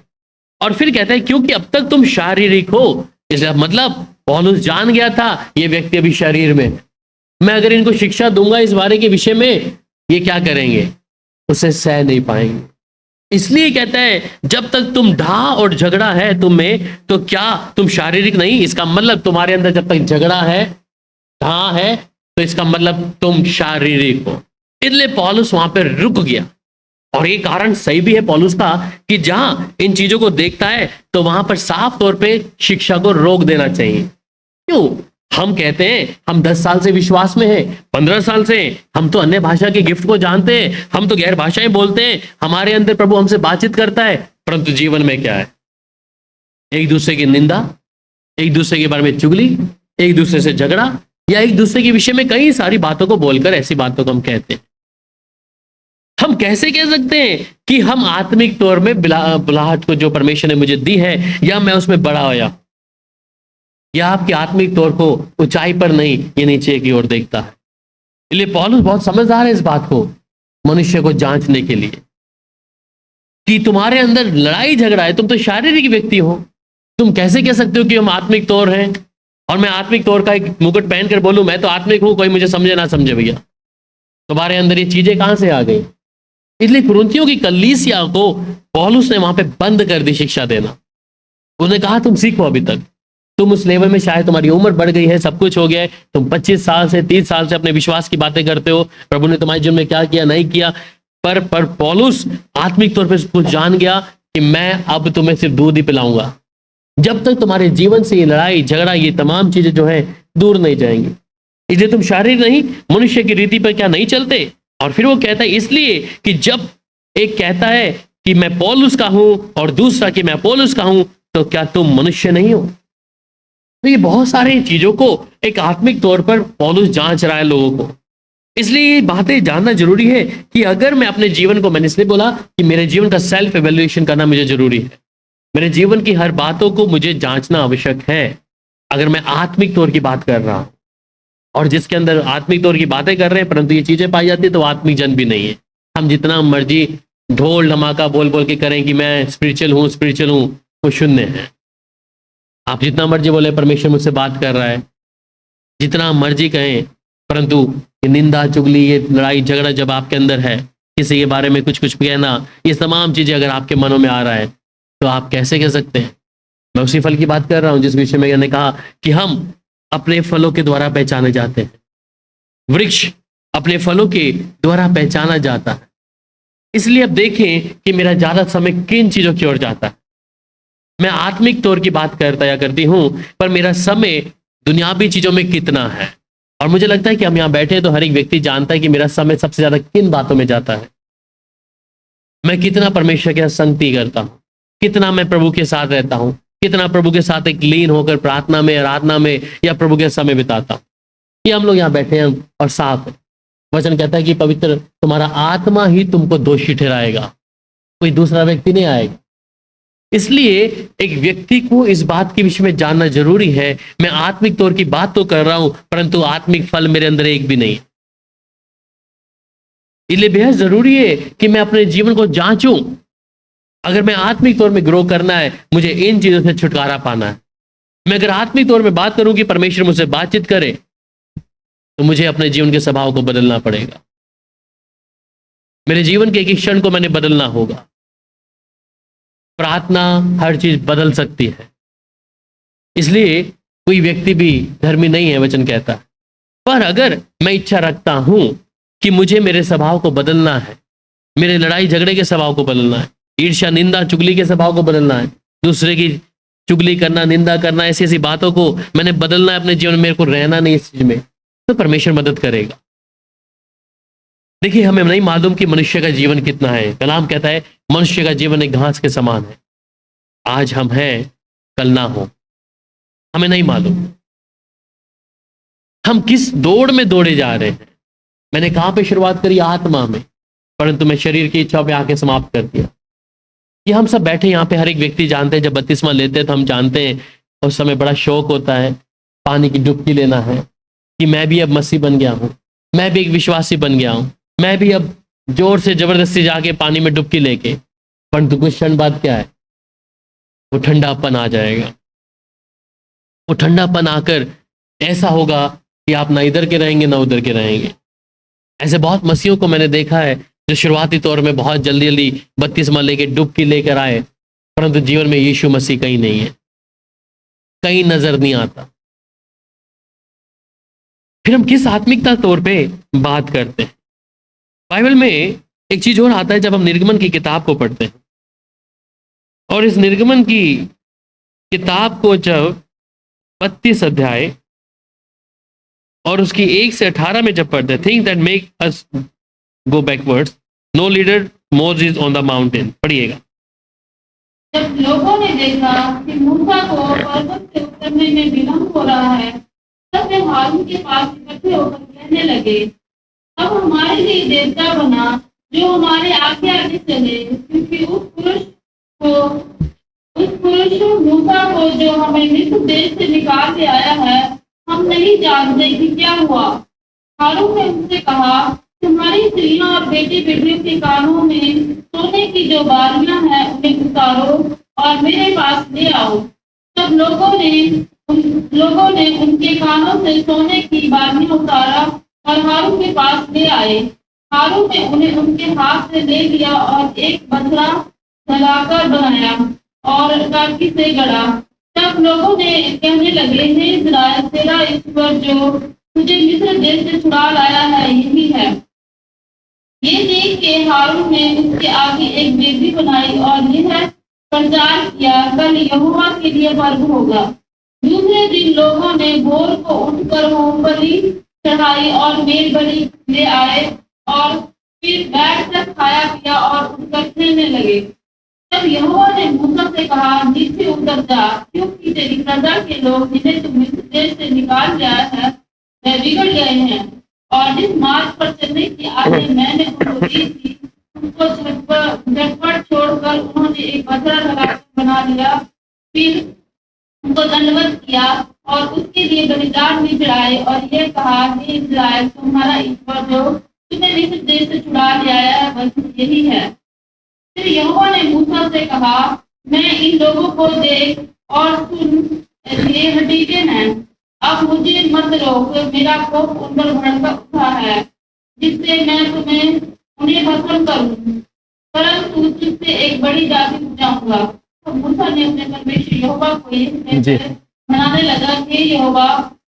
और फिर कहता है क्योंकि अब तक तुम शारीरिक हो। इसलिए मतलब पौलुस जान गया था ये व्यक्ति अभी शरीर में, मैं अगर इनको शिक्षा दूंगा इस बारे के विषय में, ये क्या करेंगे, उसे सह नहीं पाएंगे। इसलिए कहता है जब तक तुम ढा और झगड़ा है तुम में, तो क्या तुम शारीरिक नहीं। इसका मतलब तुम्हारे अंदर जब तक झगड़ा है, ढा है, तो इसका मतलब तुम शारीरिक हो। इसलिए पौलुस वहां पर रुक गया। और ये कारण सही भी है पौलुस का कि जहां इन चीजों को देखता है, तो वहां पर साफ तौर पे शिक्षा को रोक देना चाहिए। क्यों? हम कहते हैं हम 10 साल से विश्वास में हैं, 15 साल से, हम तो अन्य भाषा के गिफ्ट को जानते हैं, हम तो गैर भाषाएं बोलते हैं, हमारे अंदर प्रभु हमसे बातचीत करता है, परंतु जीवन में क्या है, एक दूसरे की निंदा, एक दूसरे के बारे में चुगली, एक दूसरे से झगड़ा, या एक दूसरे के विषय में कई सारी बातों को बोलकर ऐसी बातों को हम कहते हैं। हम कैसे कह सकते हैं कि हम आत्मिक तौर में बुलाहट को जो परमेश्वर ने मुझे दी है, या मैं उसमें बड़ा होया, या आपकी आत्मिक तौर को ऊंचाई पर नहीं, ये नीचे की ओर देखता है। इसलिए पौलुस बहुत समझदार है इस बात को, मनुष्य को जांचने के लिए कि तुम्हारे अंदर लड़ाई झगड़ा है, तुम तो शारीरिक व्यक्ति हो, तुम कैसे कह सकते हो कि हम आत्मिक तौर हैं। और मैं आत्मिक तौर का एक मुकुट पहनकर बोलूं मैं तो आत्मिक हूं, कोई मुझे समझे ना समझे, भैया तुम्हारे अंदर ये चीजें कहां से आ गई। इसलिए कुरिन्थियों की कलीसिया को पौलुस ने वहां पे बंद कर दी शिक्षा देना। उन्होंने कहा तुम सीखो, अभी तक तुम उस लेवल में, शायद तुम्हारी उम्र बढ़ गई है, सब कुछ हो गया है, तुम 25 साल से 30 साल से अपने विश्वास की बातें करते हो, प्रभु ने तुम्हारे जीवन में क्या किया नहीं किया। पर पौलुस आत्मिक तौर पर कुछ जान गया कि मैं अब तुम्हें सिर्फ दूध ही पिलाऊंगा, जब तक तुम्हारे जीवन से ये लड़ाई झगड़ा ये तमाम चीजें जो है दूर नहीं जाएंगी। इसलिए तुम शारीरिक नहीं मनुष्य की रीति पर क्या नहीं चलते। और फिर वो कहता है इसलिए कि जब एक कहता है कि मैं पौलुस का हूं और दूसरा कि मैं अपोलोस का हूं, तो क्या तुम मनुष्य नहीं हो। तो ये बहुत सारी चीजों को एक आत्मिक तौर पर पौलुस जांच रहा है लोगों को। इसलिए ये बातें जानना जरूरी है कि अगर मैं अपने जीवन को, मैंने इसलिए बोला कि मेरे जीवन का सेल्फ एवेल्युएशन करना मुझे जरूरी है। मेरे जीवन की हर बातों को मुझे जांचना आवश्यक है अगर मैं आत्मिक तौर की बात कर रहा हूं। और जिसके अंदर आत्मिक तौर की बातें कर रहे हैं परंतु ये चीजें पाई जाती है तो आत्मिक जन भी नहीं है। हम जितना मर्जी ढोल धमाका बोल बोल के करें कि मैं स्पिरिचुअल हूं, वो शून्य है। आप जितना मर्जी बोले परमेश्वर मुझसे बात कर रहा है, जितना मर्जी कहें, परंतु ये निंदा चुगली ये लड़ाई झगड़ा जब आपके अंदर है, किसी के बारे में कुछ कहना, ये तमाम चीजें अगर आपके मनों में आ रहा है तो आप कैसे कह सकते हैं। मैं उसी फल की बात कर रहा हूं जिस विषय में मैंने कहा कि हम अपने फलों के द्वारा पहचाने जाते हैं। वृक्ष अपने फलों के द्वारा पहचाना जाता है। इसलिए अब देखें कि मेरा ज्यादा समय किन चीजों की ओर जाता है। मैं आत्मिक तौर की बात करता या करती हूं, पर मेरा समय दुनियावी चीजों में कितना है। और मुझे लगता है कि हम यहां बैठे हैं तो हर एक व्यक्ति जानता है कि मेरा समय सबसे ज्यादा किन बातों में जाता है। मैं कितना परमेश्वर के साथ संगति करता हूं, कितना मैं प्रभु के साथ रहता हूं, कितना प्रभु के साथ एक लीन होकर प्रार्थना में, आराधना में या प्रभु के समय बिताता हूं। कि हम लोग यहाँ बैठे हैं और साफ है। वचन कहता है कि पवित्र तुम्हारा आत्मा ही तुमको दोषी ठहराएगा, कोई दूसरा व्यक्ति नहीं आएगा। इसलिए एक व्यक्ति को इस बात के विषय में जानना जरूरी है। मैं आत्मिक तौर की बात तो कर रहा हूं परंतु आत्मिक फल मेरे अंदर एक भी नहीं है। इसलिए बेहद जरूरी है कि मैं अपने जीवन को जांचूं। अगर मैं आत्मिक तौर में ग्रो करना है, मुझे इन चीजों से छुटकारा पाना है। मैं अगर आत्मिक तौर में बात करूं कि परमेश्वर मुझसे बातचीत करे, तो मुझे अपने जीवन के स्वभाव को बदलना पड़ेगा। मेरे जीवन के एक क्षण को मैंने बदलना होगा। प्रार्थना हर चीज बदल सकती है। इसलिए कोई व्यक्ति भी धर्मी नहीं है, वचन कहता है। पर अगर मैं इच्छा रखता हूं कि मुझे मेरे स्वभाव को बदलना है, मेरे लड़ाई झगड़े के स्वभाव को बदलना है, ईर्ष्या निंदा चुगली के स्वभाव को बदलना है, दूसरे की चुगली करना, निंदा करना, ऐसी ऐसी बातों को मैंने बदलना है अपने जीवन में, मेरे को रहना नहीं इस चीज में, तो परमेश्वर मदद करेगा। देखिए, हमें नहीं मालूम कि मनुष्य का जीवन कितना है। कलाम कहता है मनुष्य का जीवन एक घास के समान है। आज हम हैं, कल ना हो, हमें नहीं मालूम हम किस दौड़ में दौड़े जा रहे हैं। मैंने कहां पे शुरुआत करी? आत्मा में, परंतु मैं शरीर की इच्छा पे आके समाप्त कर दिया। कि हम सब बैठे यहाँ पे, हर एक व्यक्ति जानते हैं जब बपतिस्मा लेते हैं तो हम जानते हैं उस समय बड़ा शौक होता है, पानी की डुबकी लेना है कि मैं भी अब मसीह बन गया हूँ, मैं भी एक विश्वासी बन गया हूँ, मैं भी अब जोर से जबरदस्ती जाके पानी में डुबकी लेके। परंतु कुछ क्षण बाद क्या है, वो ठंडापन आ जाएगा। वो ठंडापन आकर ऐसा होगा कि आप ना इधर के रहेंगे ना उधर के रहेंगे। ऐसे बहुत मसीहों को मैंने देखा है जो शुरुआती तौर में बहुत जल्दी जल्दी बपतिस्मा लेके डुबकी लेकर आए, परंतु जीवन में यीशु मसीह कहीं नहीं है, कहीं नजर नहीं आता। फिर हम किस आत्मिकता तौर पे बात करते हैं? बाइबल में एक चीज और आता है जब हम निर्गमन की किताब को पढ़ते हैं, और इस निर्गमन की किताब को जब 32 अध्याय और उसकी 1 से 18 में जब पढ़ते हैं, thing that make us go backwards, no leader Moses on the mountain. पढ़िएगा।
जब लोगों ने देखा कि मूसा को पर्वत से उतरने में विलंब हो रहा है, तब वे हारून के पास इकट्ठे होकर कहने लगे, अब हमारे लिए देवता बना जो हमारे आगे आगे चले, क्योंकि उस पुरुष मूसा को जो हमें मिस्र देश से निकाल के आया है, हम नहीं जानते कि क्या हुआ। हारून ने उनसे कहा, तुम्हारी स्त्रियों और बेटी बेटियों के कानों में सोने की जो बालियां हैं उन्हें उतारो और मेरे पास ले आओ। तब लोगों ने उनके कानों से सोने की बालियां उतारा और हारून के पास ले आए। हारून ने उन्हें उनके हाथ से ले लिया और एक बछड़ा जलाकर बनाया और काठी से गढ़ा। तब लोगों ने कहने लगे, हे इस्राएल, तेरा ईश्वर जो तुझे मिस्र देश से छुड़ा लाया है यही है। ये देख के हारून ने उसके आगे एक वेदी बनाई और यह प्रचार किया, कल यहोवा के लिए पर्व होगा। दूसरे दिन लोगों ने भोर को उठकर होम बलि चढ़ाई और मेल बलि ले आए और फिर बैठकर खाया पिया और उठकर खेलने लगे। तब यहोवा ने मूसा से कहा, नीचे उतर जा, क्योंकि तेरी प्रजा के लोग जिन्हें तू मिस्र देश से निकाल लाया है वे बिगड़ गए हैं और जिस मार्ग पर चलने की आज्ञा मैंने उनको दी थी उनको झटपट छोड़कर उन्होंने एक बछड़ा लगाकर बना लिया। फिर उनको दंडवत किया और उसके लिए बलिदान भी चढ़ाए और यह कहा, हे इस्राएल, तुम्हारा ईश्वर जो तुम्हें मिस्र देश से छुड़ा ले आया है वह यही है। फिर यहोवा ने मूसा से कहा, मैं इन लोगों को देख और सुन, ये हठीले हैं। अब मुझे मत रोक, मेरा कोप उन पर भड़का उठा है जिससे मैं उन्हें भस्म करूं, परंतु तुझसे एक बड़ी जाति उपजाऊंगा। तो मूसा ने अपने परमेश्वर यहोवा को ये कहकर मनाने लगा, हे यहोवा,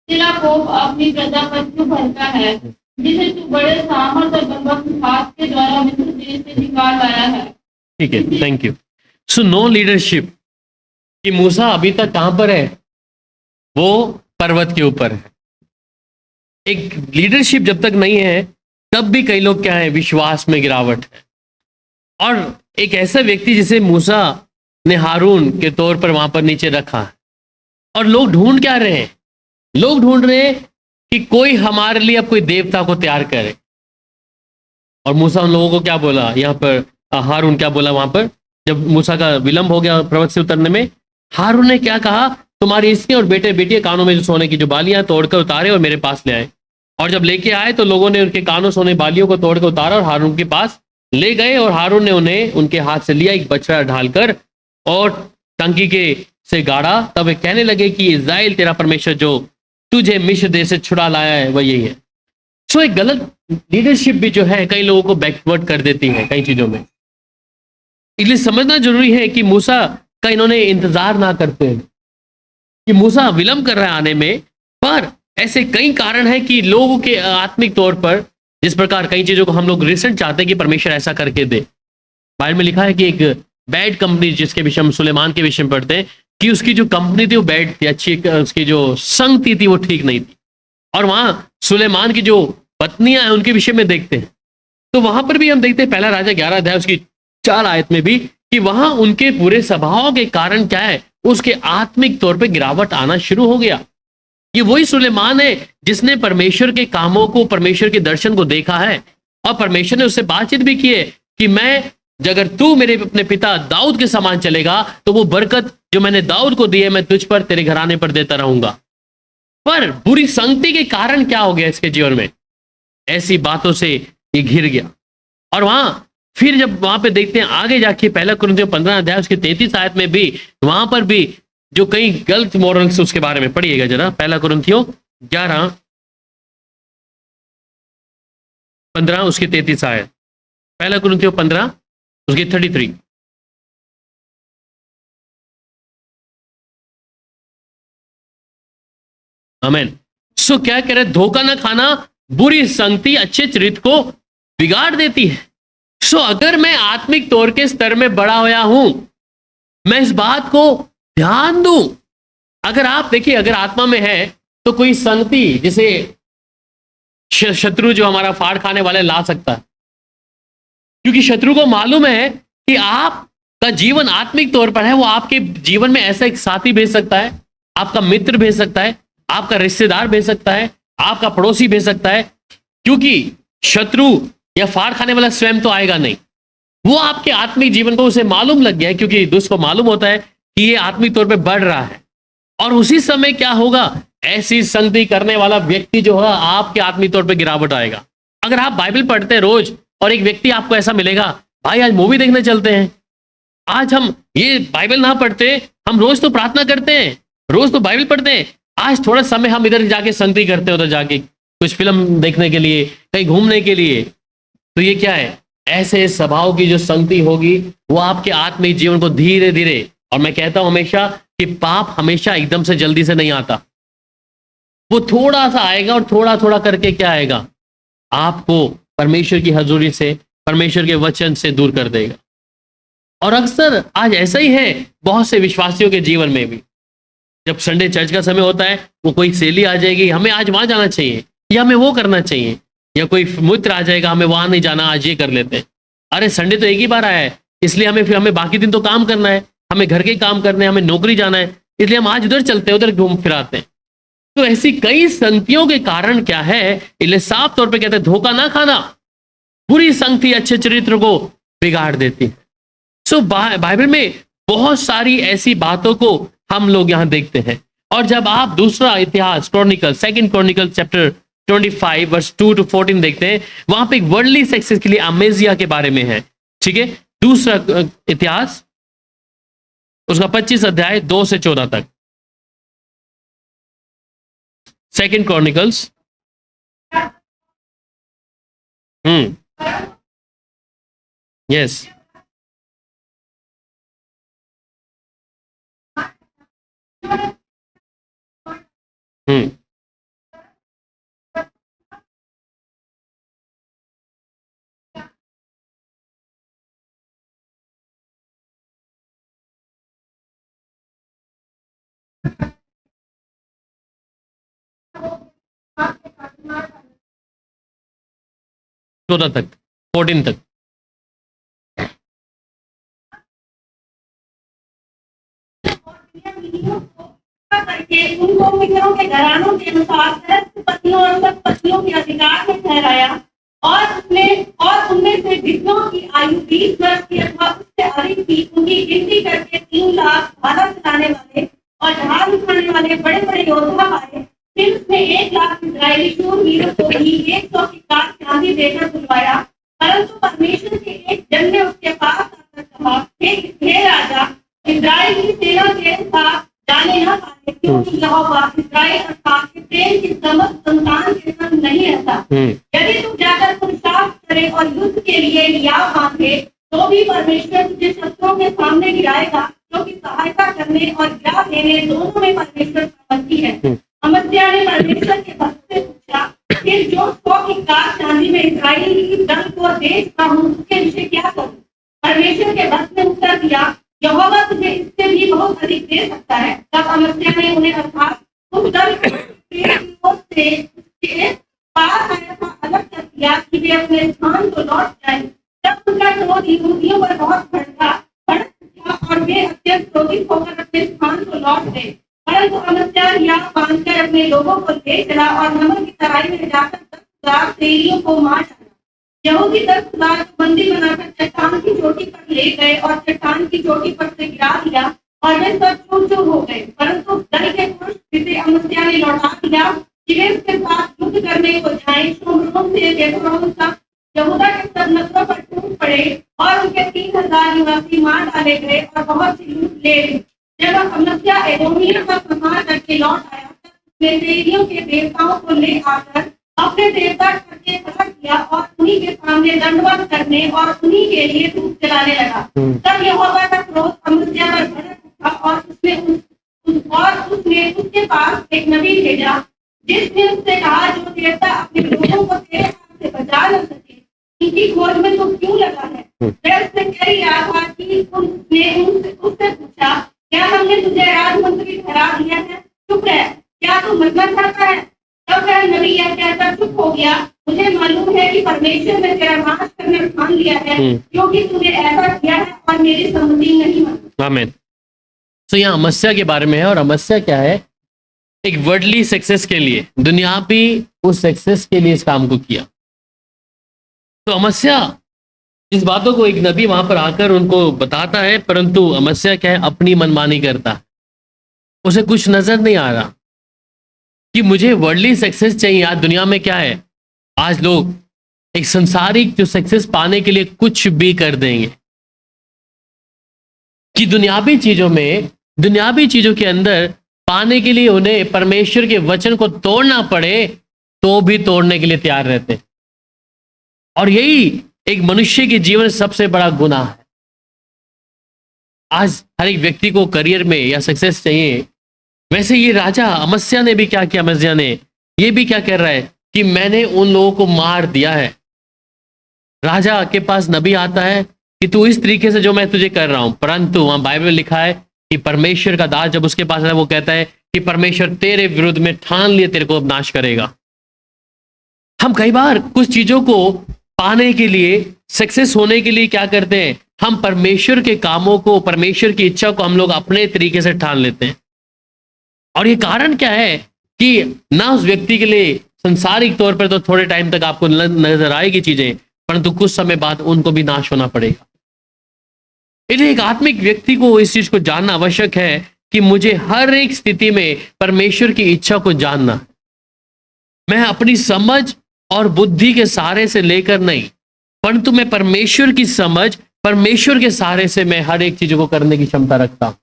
तेरा कोप अपनी प्रजा पर क्यों भड़का है जिसे तू बड़े सामर्थ और बलवन्त हाथ के द्वारा मिस्र देश से निकाल लाया है।
ठीक है, thank you. So no leadership कि मूसा अभी तक कहां पर है? वो पर्वत के ऊपर है। एक लीडरशिप जब तक नहीं है तब भी कई लोग क्या है, विश्वास में गिरावट है। और एक ऐसा व्यक्ति जिसे मूसा ने हारून के तौर पर वहां पर नीचे रखा और लोग ढूंढ क्या रहे हैं? लोग ढूंढ रहे हैं कि कोई हमारे लिए अब कोई देवता को तैयार करे। और मूसा उन लोगों को क्या बोला? यहाँ पर हारून क्या बोला? वहां पर जब मूसा का विलंब हो गया पर्वत से उतरने में, हारून ने क्या कहा? तुम्हारी इसके और बेटे बेटियां कानों में जो सोने की जो बालियां तोड़कर उतारे और मेरे पास ले आए। और जब लेके आए तो लोगों ने उनके कानों सोने बालियों को तोड़कर उतारा और हारून के पास ले गए और हारून ने उन्हें उनके हाथ से लिया, एक बछड़ा ढालकर और टंकी के से गाड़ा। तब वे कहने लगे कि इस्राएल, तेरा परमेश्वर जो तुझे मिस्र देश से छुड़ा लाया है वह यही है। सो एक गलत लीडरशिप भी जो है कई लोगों को बैकवर्ड कर देती है कई चीजों में। इसलिए समझना जरूरी है कि मूसा का इन्होंने इंतजार ना करते हैं कि मूसा विलंब कर रहा है आने में, पर ऐसे कई कारण हैं कि लोगों के आत्मिक तौर पर जिस प्रकार कई चीजों को हम लोग रिसेंट चाहते हैं कि परमेश्वर ऐसा करके दे। बाइबल में लिखा है कि एक बैड कंपनी, जिसके विषय में सुलेमान के विषय में पढ़ते हैं कि उसकी जो कंपनी थी वो बैड थी, अच्छी उसकी जो संगति थी वो ठीक नहीं थी। और वहां सुलेमान की जो पत्नियां हैं उनके विषय में देखते हैं तो वहां पर भी हम देखते हैं, पहला राजा 11 अध्याय उसकी 4 आयत में भी, कि वहां उनके पूरे स्वभाव के कारण क्या है, उसके आत्मिक तौर पे गिरावट आना शुरू हो गया। ये वही सुलेमान है जिसने परमेश्वर के कामों को, परमेश्वर के दर्शन को देखा है और परमेश्वर ने उससे बातचीत भी की है कि मैं, अगर तू मेरे अपने पिता दाऊद के समान चलेगा तो वो बरकत जो मैंने दाऊद को दी है मैं तुझ पर, तेरे घराने पर देता रहूंगा। पर बुरी संगति के कारण क्या हो गया इसके जीवन में? ऐसी बातों से ये घिर गया। और वहां फिर जब वहां पे देखते हैं आगे जाके, पहला कुरिन्थियों 15 अध्याय उसके 33 आयत में भी, वहां पर भी जो कई गलत मॉरल्स उसके बारे में पढ़िएगा जरा। पहला कुरिन्थियों 11:15 उसके 33 आयत, पहला कुरिन्थियों 15 उसके 33। आमीन। सो क्या कह रहे? धोखा ना खाना, बुरी संगति अच्छे चरित्र को बिगाड़ देती है। सो अगर मैं आत्मिक तौर के स्तर में बड़ा होया हूं, मैं इस बात को ध्यान दूं। अगर आप देखिए, अगर आत्मा में है तो कोई संगति, जिसे शत्रु जो हमारा फाड़ खाने वाले ला सकता है, क्योंकि शत्रु को मालूम है कि आपका जीवन आत्मिक तौर पर है, वो आपके जीवन में ऐसा एक साथी भेज सकता है, आपका मित्र भेज सकता है, आपका रिश्तेदार भेज सकता है, आपका पड़ोसी भेज सकता है, क्योंकि शत्रु या फाड़ खाने वाला स्वयं तो आएगा नहीं। वो आपके आत्मिक जीवन को उसे मालूम लग गया है, क्योंकि दुष्ट को मालूम होता है कि ये आत्मिक तौर पे बढ़ रहा है। और उसी समय क्या होगा, ऐसी संगति करने वाला व्यक्ति जो है आपके आत्मिक तौर पे गिरावट आएगा। अगर आप बाइबल पढ़ते हैं रोज और एक व्यक्ति आपको ऐसा मिलेगा, भाई आज मूवी देखने चलते हैं, आज हम ये बाइबल ना पढ़ते, हम रोज तो प्रार्थना करते हैं, रोज तो बाइबल पढ़ते हैं, आज थोड़ा समय हम इधर जाके संगति करते हैं, उधर जाके कुछ फिल्म देखने के लिए, कहीं घूमने के लिए, तो ये क्या है, ऐसे स्वभाव की जो संगति होगी वो आपके आत्मिक जीवन को धीरे धीरे, और मैं कहता हूं हमेशा कि पाप हमेशा एकदम से जल्दी से नहीं आता, वो थोड़ा सा आएगा और थोड़ा थोड़ा करके क्या आएगा, आपको परमेश्वर की हजूरी से, परमेश्वर के वचन से दूर कर देगा। और अक्सर आज ऐसा ही है बहुत से विश्वासियों के जीवन में भी। जब संडे चर्च का समय होता है, वो कोई सहेली आ जाएगी, हमें आज वहां जाना चाहिए, या हमें वो करना चाहिए, या कोई मित्र आ जाएगा, हमें वहां नहीं जाना, आज ये कर लेते हैं। अरे संडे तो एक ही बार आया है, इसलिए हमें बाकी दिन तो काम करना है, हमें घर के काम करने हैं, हमें नौकरी जाना है, इसलिए हम आज उधर चलते हैं, उधर घूम फिराते हैं। तो ऐसी कई संगतियों के कारण क्या है, इसलिए साफ तौर पे कहते हैं धोखा ना खाना, बुरी संगति अच्छे चरित्र को बिगाड़ देती है। सो बाइबल में बहुत सारी ऐसी बातों को हम लोग यहां देखते हैं। और जब आप दूसरा इतिहास chronicle, second chronicle chapter 25 verse 2 to 14 देखते हैं, वहां पे एक वर्ल्डली सक्सेस के लिए अमेजिया के बारे में है। ठीक है, दूसरा इतिहास उसका 25 अध्याय 2 से 14 तक, सेकंड क्रॉनिकल्स। यस, हम्म 14 तक, 14 तक।
करके उनको मित्रों के घरानों के अनुसार श्रेष्ठ पत्नियों और सब पत्नियों के अधिकार में ठहराया, और उनमें से जितनों की आयु 20 वर्ष की अथवा उससे अधिक थी, उनकी गिनती करके 3 लाख भाला चलाने वाले और ढाल उठाने वाले बड़े बड़े योद्धा पाए। फिर उसने 1 लाख इस्राएली शूरवीरों को भी 100 की कार चांदी देकर बुलवाया। परंतु परमेश्वर के एक जन ने उसके पास आकर कहा, हे राजा, इस्राएल की सेना के साथ जाने न पाए, क्योंकि यहोवा इस्राएल अर्थात इस्राएल की समस्त संतान के संग नहीं रहता। यदि तू जाकर पुरुषार्थ करे और युद्ध के लिए याव बांधे, तो भी परमेश्वर तुझे शत्रुओं के सामने गिराएगा, क्योंकि सहायता करने और गिरा देने दोनों में परमेश्वर सामर्थी है। अमस्याह ने परमेश्वर के भक्त से पूछा, फिर जो 100 की कार चांदी में इस्राएली दल को बेचता हूँ, उसके विषय क्या करूँ? परमेश्वर के भक्त ने उत्तर दिया, यहोवा तुझे इससे भी बहुत अधिक दे सकता है। तब अमस्याह ने उन्हें अर्थात उस दल से उसके पास आया था अलग कर दिया कि वे अपने स्थान को लौट जाए। तब उनका क्रोध यहूदियों पर बहुत भड़क उठा और वे अत्यंत क्रोधित होकर अपने स्थान को लौट गए। परंतु अमस्याह याव बांधकर अपने लोगों को ले चला और नमक की तराई में जाकर 10,000 शहरियों को मार डाला। यहूदी 10,000 को बंदी बनाकर चट्टान की चोटी पर ले गए और चट्टान की चोटी पर से गिरा दिया, और वे सब चूर-चूर हो गए। परंतु दल के पुरुष जिसे अमस्याह ने लौटा दिया कि वे उसके साथ युद्ध करने को जाएं, शोम्रोन से गेबरोन तक यहूदा के सब नगरों पर टूट पड़े और उनके 3,000 निवासी मार डाले गए और बहुत सी लूट ले ली। जब अमस्याह एदोमियों का संहार करके लौट आया, तब उसने सेरियों के देवताओं को ले आकर अपने देवता करके खड़ा किया और उन्हीं के सामने दंडवत करने और उन्हीं के लिए धूप जलाने लगा। तब यहोवा का क्रोध अमस्याह पर भड़क उठा और उसने उसके पास एक नबी भेजा, जिसने उससे कहा, जो देवता अपने लोगों को तेरे हाथ से बचा न सके, इनकी खोज में तो क्यों लगा है? वह उससे कह रहा था कि उसने उससे पूछा, क्या हमने तुझे राजमंत्री ठहरा दिया है? चुप रह, क्या तू मरना चाहता है? तब वह नबी यह कहकर चुप हो गया, मुझे मालूम है कि परमेश्वर ने तेरा नाश करने ठान लिया है, क्योंकि तूने ऐसा किया है और मेरी सम्मति नहीं मानी।
आमीन। तो यहाँ अमस्याह के बारे में है, और अमस्याह क्या है, एक वर्ल्डली सक्सेस के लिए, दुनियावी उस सक्सेस के लिए इस काम को किया। तो अमस्याह इस बातों को एक नबी वहां पर आकर उनको बताता है, परंतु अमस्याह क्या है, अपनी मनमानी करता है। उसे कुछ नजर नहीं आ रहा कि मुझे वर्ल्डली सक्सेस चाहिए। आज दुनिया में क्या है, आज लोग एक संसारिक जो सक्सेस पाने के लिए कुछ भी कर देंगे, कि दुनियावी चीजों में, दुनियावी चीजों के अंदर पाने के लिए उन्हें परमेश्वर के वचन को तोड़ना पड़े तो भी तोड़ने के लिए तैयार रहते हैं। और यही एक मनुष्य के जीवन में सबसे बड़ा गुनाह है। आज हर एक व्यक्ति को करियर में या सक्सेस चाहिए। वैसे ये राजा अमस्या ने भी क्या किया, अमस्या ने ये भी क्या कह रहा है कि मैंने उन लोगों को मार दिया है। राजा के पास नबी आता है कि तू इस तरीके से जो मैं तुझे कर रहा हूं, परंतु वहां बाइबल में लिखा है कि परमेश्वर का दास जब उसके पास है वो कहता है कि परमेश्वर तेरे विरुद्ध में ठान लिए तेरे को नाश करेगा। हम कई बार कुछ चीजों को पाने के लिए, सक्सेस होने के लिए क्या करते हैं, हम परमेश्वर के कामों को, परमेश्वर की इच्छा को हम लोग अपने तरीके से ठान लेते हैं। और ये कारण क्या है कि ना उस व्यक्ति के लिए संसारिक तौर पर तो थोड़े टाइम तक आपको नजर आएगी चीजें, परंतु कुछ समय बाद उनको भी नाश होना पड़ेगा। इसलिए एक आत्मिक व्यक्ति को इस चीज को जानना आवश्यक है कि मुझे हर एक स्थिति में परमेश्वर की इच्छा को जानना। मैं अपनी समझ और बुद्धि के सहारे से लेकर नहीं, परंतु मैं परमेश्वर की समझ, परमेश्वर के सहारे से मैं हर एक चीज को करने की क्षमता रखता हूं।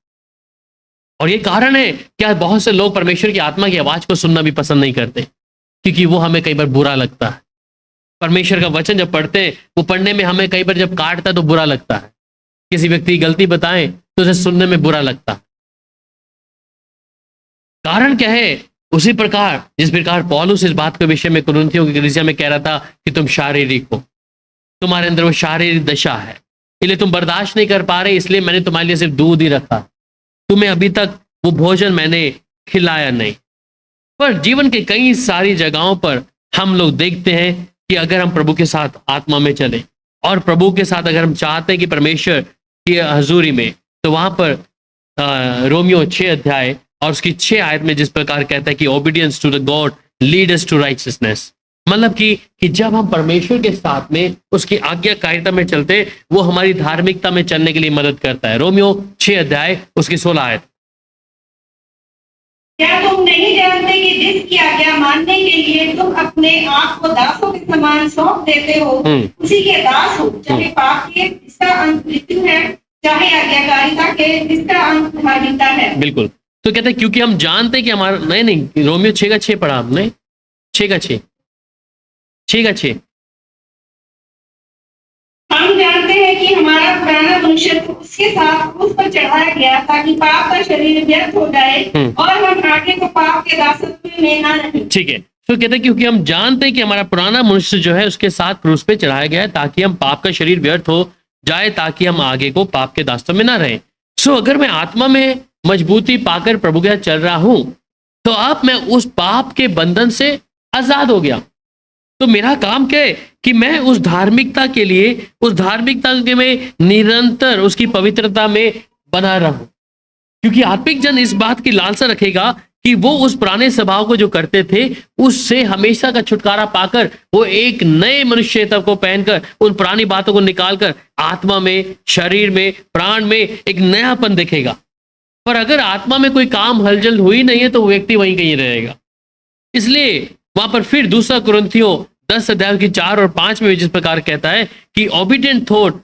और ये कारण है कि बहुत से लोग परमेश्वर की आत्मा की आवाज को सुनना भी पसंद नहीं करते, क्योंकि वो हमें कई बार बुरा लगता है। परमेश्वर का वचन जब पढ़ते हैं, वो पढ़ने में हमें कई बार जब काटता है तो बुरा लगता है। किसी व्यक्ति की गलती बताएं तो उसे सुनने में बुरा लगता है। कारण क्या है? उसी प्रकार जिस प्रकार पौलुस इस बात के विषय में कुरिन्थियों की कलीसिया में कह रहा था कि तुम शारीरिक हो, तुम्हारे अंदर वो शारीरिक दशा है, इसलिए तुम बर्दाश्त नहीं कर पा रहे, इसलिए मैंने तुम्हारे लिए सिर्फ दूध ही रखा, तुम्हें अभी तक वो भोजन मैंने खिलाया नहीं। पर जीवन के कई सारी जगहों पर हम लोग देखते हैं कि अगर हम प्रभु के साथ आत्मा में चले और प्रभु के साथ अगर हम चाहते हैं कि परमेश्वर की हजूरी में, तो वहां पर रोमियो 6 अध्याय और उसकी 6 आयत में जिस प्रकार कहता है कि obedience to the God lead us to righteousness, मतलब कि जब हम परमेश्वर के साथ में उसकी आज्ञाकारिता में चलते, वो हमारी धार्मिकता में चलने के लिए मदद करता है। रोमियो 6 अध्याय उसकी 16 आयत।
क्या तुम नहीं जानते कि जिसकी आज्ञा मानने के लिए तुम अपने आप को दासों के समान सौंप देते हो, उसी के दास हो, चाहे पाप के जिसका अंत मृत्यु है, चाहे आज्ञाकारिता के जिसका अंत धार्मिकता है। बिल्कुल।
तो कहते हैं क्योंकि हम जानते हैं कि हमारा नहीं रोमियो 6 का 6 पढ़ा हमने, 6 का 6
हम जानते हैं कि हमारा पुराना मनुष्य उसके साथ क्रूस पर चढ़ाया गया ताकि पाप का शरीर व्यर्थ हो जाए और हम आगे को पाप के दासत्व में ना रहें।
ठीक है। तो कहते हैं क्योंकि हम जानते हैं कि हमारा पुराना मनुष्य जो है उसके साथ क्रूस पे चढ़ाया गया है ताकि हम पाप का शरीर व्यर्थ हो जाए, ताकि हम आगे को पाप के दासत्व में ना रहें। सो अगर मैं आत्मा में मजबूती पाकर प्रभु के साथ चल रहा हूं, तो अब मैं उस पाप के बंधन से आजाद हो गया। तो मेरा काम क्या है कि मैं उस धार्मिकता के लिए, उस धार्मिकता के में निरंतर उसकी पवित्रता में बना रहूं, क्योंकि आत्मिक जन इस बात की लालसा रखेगा कि वो उस पुराने स्वभाव को जो करते थे उससे हमेशा का छुटकारा पाकर वो एक नए मनुष्य को पहनकर उन पुरानी बातों को निकालकर आत्मा में, शरीर में, प्राण में एक नयापन देखेगा। पर अगर आत्मा में कोई काम हलचल हुई नहीं है तो वो व्यक्ति वहीं कहीं रहेगा। इसलिए वहां पर फिर दूसरा कुरिन्थियों 10 अध्याय की 4 और 5 में जिस प्रकार कहता है कि obedient thought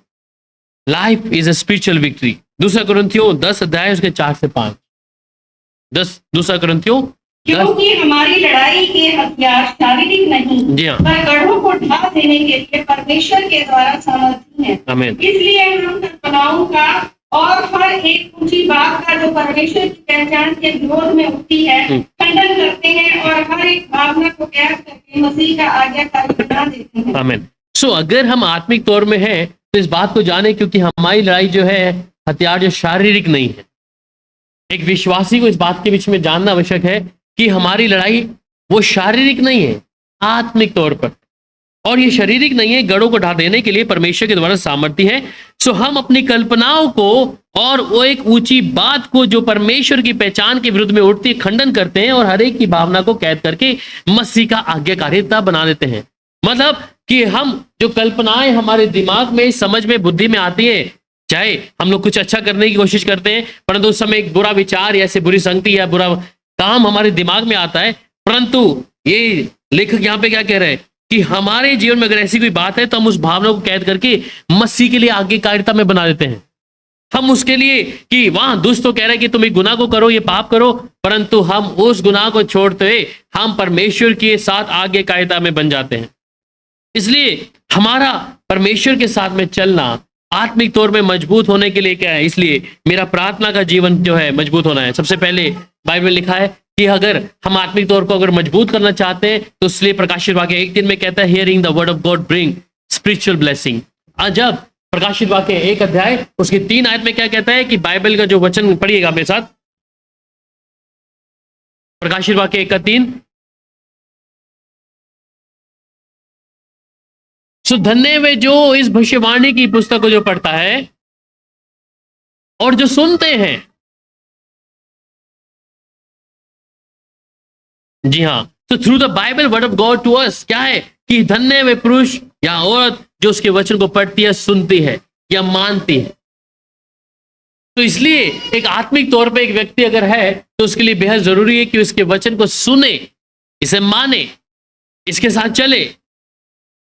life is a spiritual victory. दूसरा कुरिन्थियों 10 अध्याय उसके 4 से 5। 10 दूसरा कुरिन्थियों,
क्योंकि हमारी लड़ाई के हथियार शारीरिक नहीं,
जी हाँ,
पर गढ़ों को ढा देने के लिए परमेश्वर के द्वारा सामर्थी है।
आमीन।
इसलिए हम कल्पनाओं का और हर एक ऊंची बात का जो परमेश्वर की पहचान के विरोध में उठती है खंडन करते हैं और हर एक भावना को कैद करके मसीह का आज्ञाकारी बना देते हैं।
आमीन। सो अगर हम आत्मिक तौर में हैं तो इस बात को जाने, क्योंकि हमारी लड़ाई जो है हथियार जो शारीरिक नहीं है। एक विश्वासी को इस बात के बीच में जानना आवश्यक है कि हमारी लड़ाई वो शारीरिक नहीं है, आत्मिक तौर पर, और ये शारीरिक नहीं है, गढ़ों को ढा देने के लिए परमेश्वर के द्वारा सामर्थ्य है। सो हम अपनी कल्पनाओं को और वो एक ऊंची बात को जो परमेश्वर की पहचान के विरुद्ध में उठती है खंडन करते हैं और हर एक की भावना को कैद करके मसीह का आज्ञाकारिता बना देते हैं। मतलब कि हम जो कल्पनाएं हमारे दिमाग में, समझ में, बुद्धि में आती है, चाहे हम लोग कुछ अच्छा करने की कोशिश करते हैं परंतु उस समय एक बुरा विचार या ऐसे बुरी संगति या बुरा काम हमारे दिमाग में आता है, परंतु ये लेखक यहाँ पे क्या कह रहे हैं कि हमारे जीवन में अगर ऐसी कोई बात है तो हम उस भावना को कैद करके मसीह के लिए आज्ञाकारिता में बना देते हैं। हम उसके लिए कि वहां दुष्ट तो कह रहे हैं कि तुम एक गुनाह को करो, ये पाप करो, परंतु हम उस गुनाह को छोड़ते हुए हम परमेश्वर के साथ आज्ञाकारिता में बन जाते हैं। इसलिए हमारा परमेश्वर के साथ में चलना आत्मिक तौर पे मजबूत होने के लिए क्या है, इसलिए मेरा प्रार्थना का जीवन जो है मजबूत होना है। सबसे पहले बाइबल में लिखा है कि अगर हम आत्मिक तौर को अगर मजबूत करना चाहते हैं तो इसलिए प्रकाशित वाक्य 1:3 में कहता है hearing the word of God bring spiritual blessing. जब प्रकाशित वाक्य 1 अध्याय उसके 3 आयत में क्या कहता है कि बाइबल का जो वचन पढ़िएगा मेरे साथ, प्रकाशित वाक्य 1:3, सो धन्य वे जो इस भविष्यवाणी की पुस्तक को जो पढ़ता है और जो सुनते हैं। जी हाँ, तो through the Bible word of God to us क्या है कि धन्य वे पुरुष या औरत जो उसके वचन को पढ़ती है, सुनती है या मानती है। तो इसलिए एक आत्मिक तौर पे एक व्यक्ति अगर है तो उसके लिए बेहद जरूरी है कि उसके वचन को सुने, इसे माने, इसके साथ चले,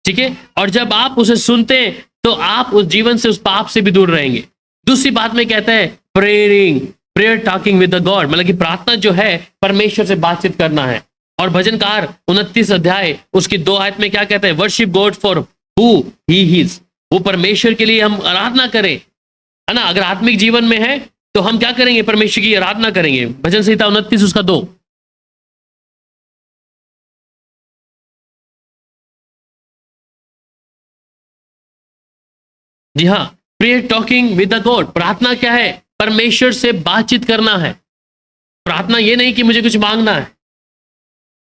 ठीक है। और जब आप उसे सुनते हैं तो आप उस जीवन से, उस पाप से भी दूर रहेंगे। दूसरी बात में कहता है prayer talking with the God, मतलब कि प्रार्थना जो है परमेश्वर से बातचीत करना है। और भजनकार 29 अध्याय उसकी 2 आयत में क्या कहता है, worship God for who he is, वो परमेश्वर के लिए हम आराधना करें, है ना। अगर आत्मिक जीवन में है तो हम क्या करेंगे, परमेश्वर की आराधना करेंगे। भजन संहिता 29 उसका 2। जी हाँ, prayer talking with the God, प्रार्थना क्या है, परमेश्वर से बातचीत करना है। प्रार्थना ये नहीं कि मुझे कुछ मांगना है,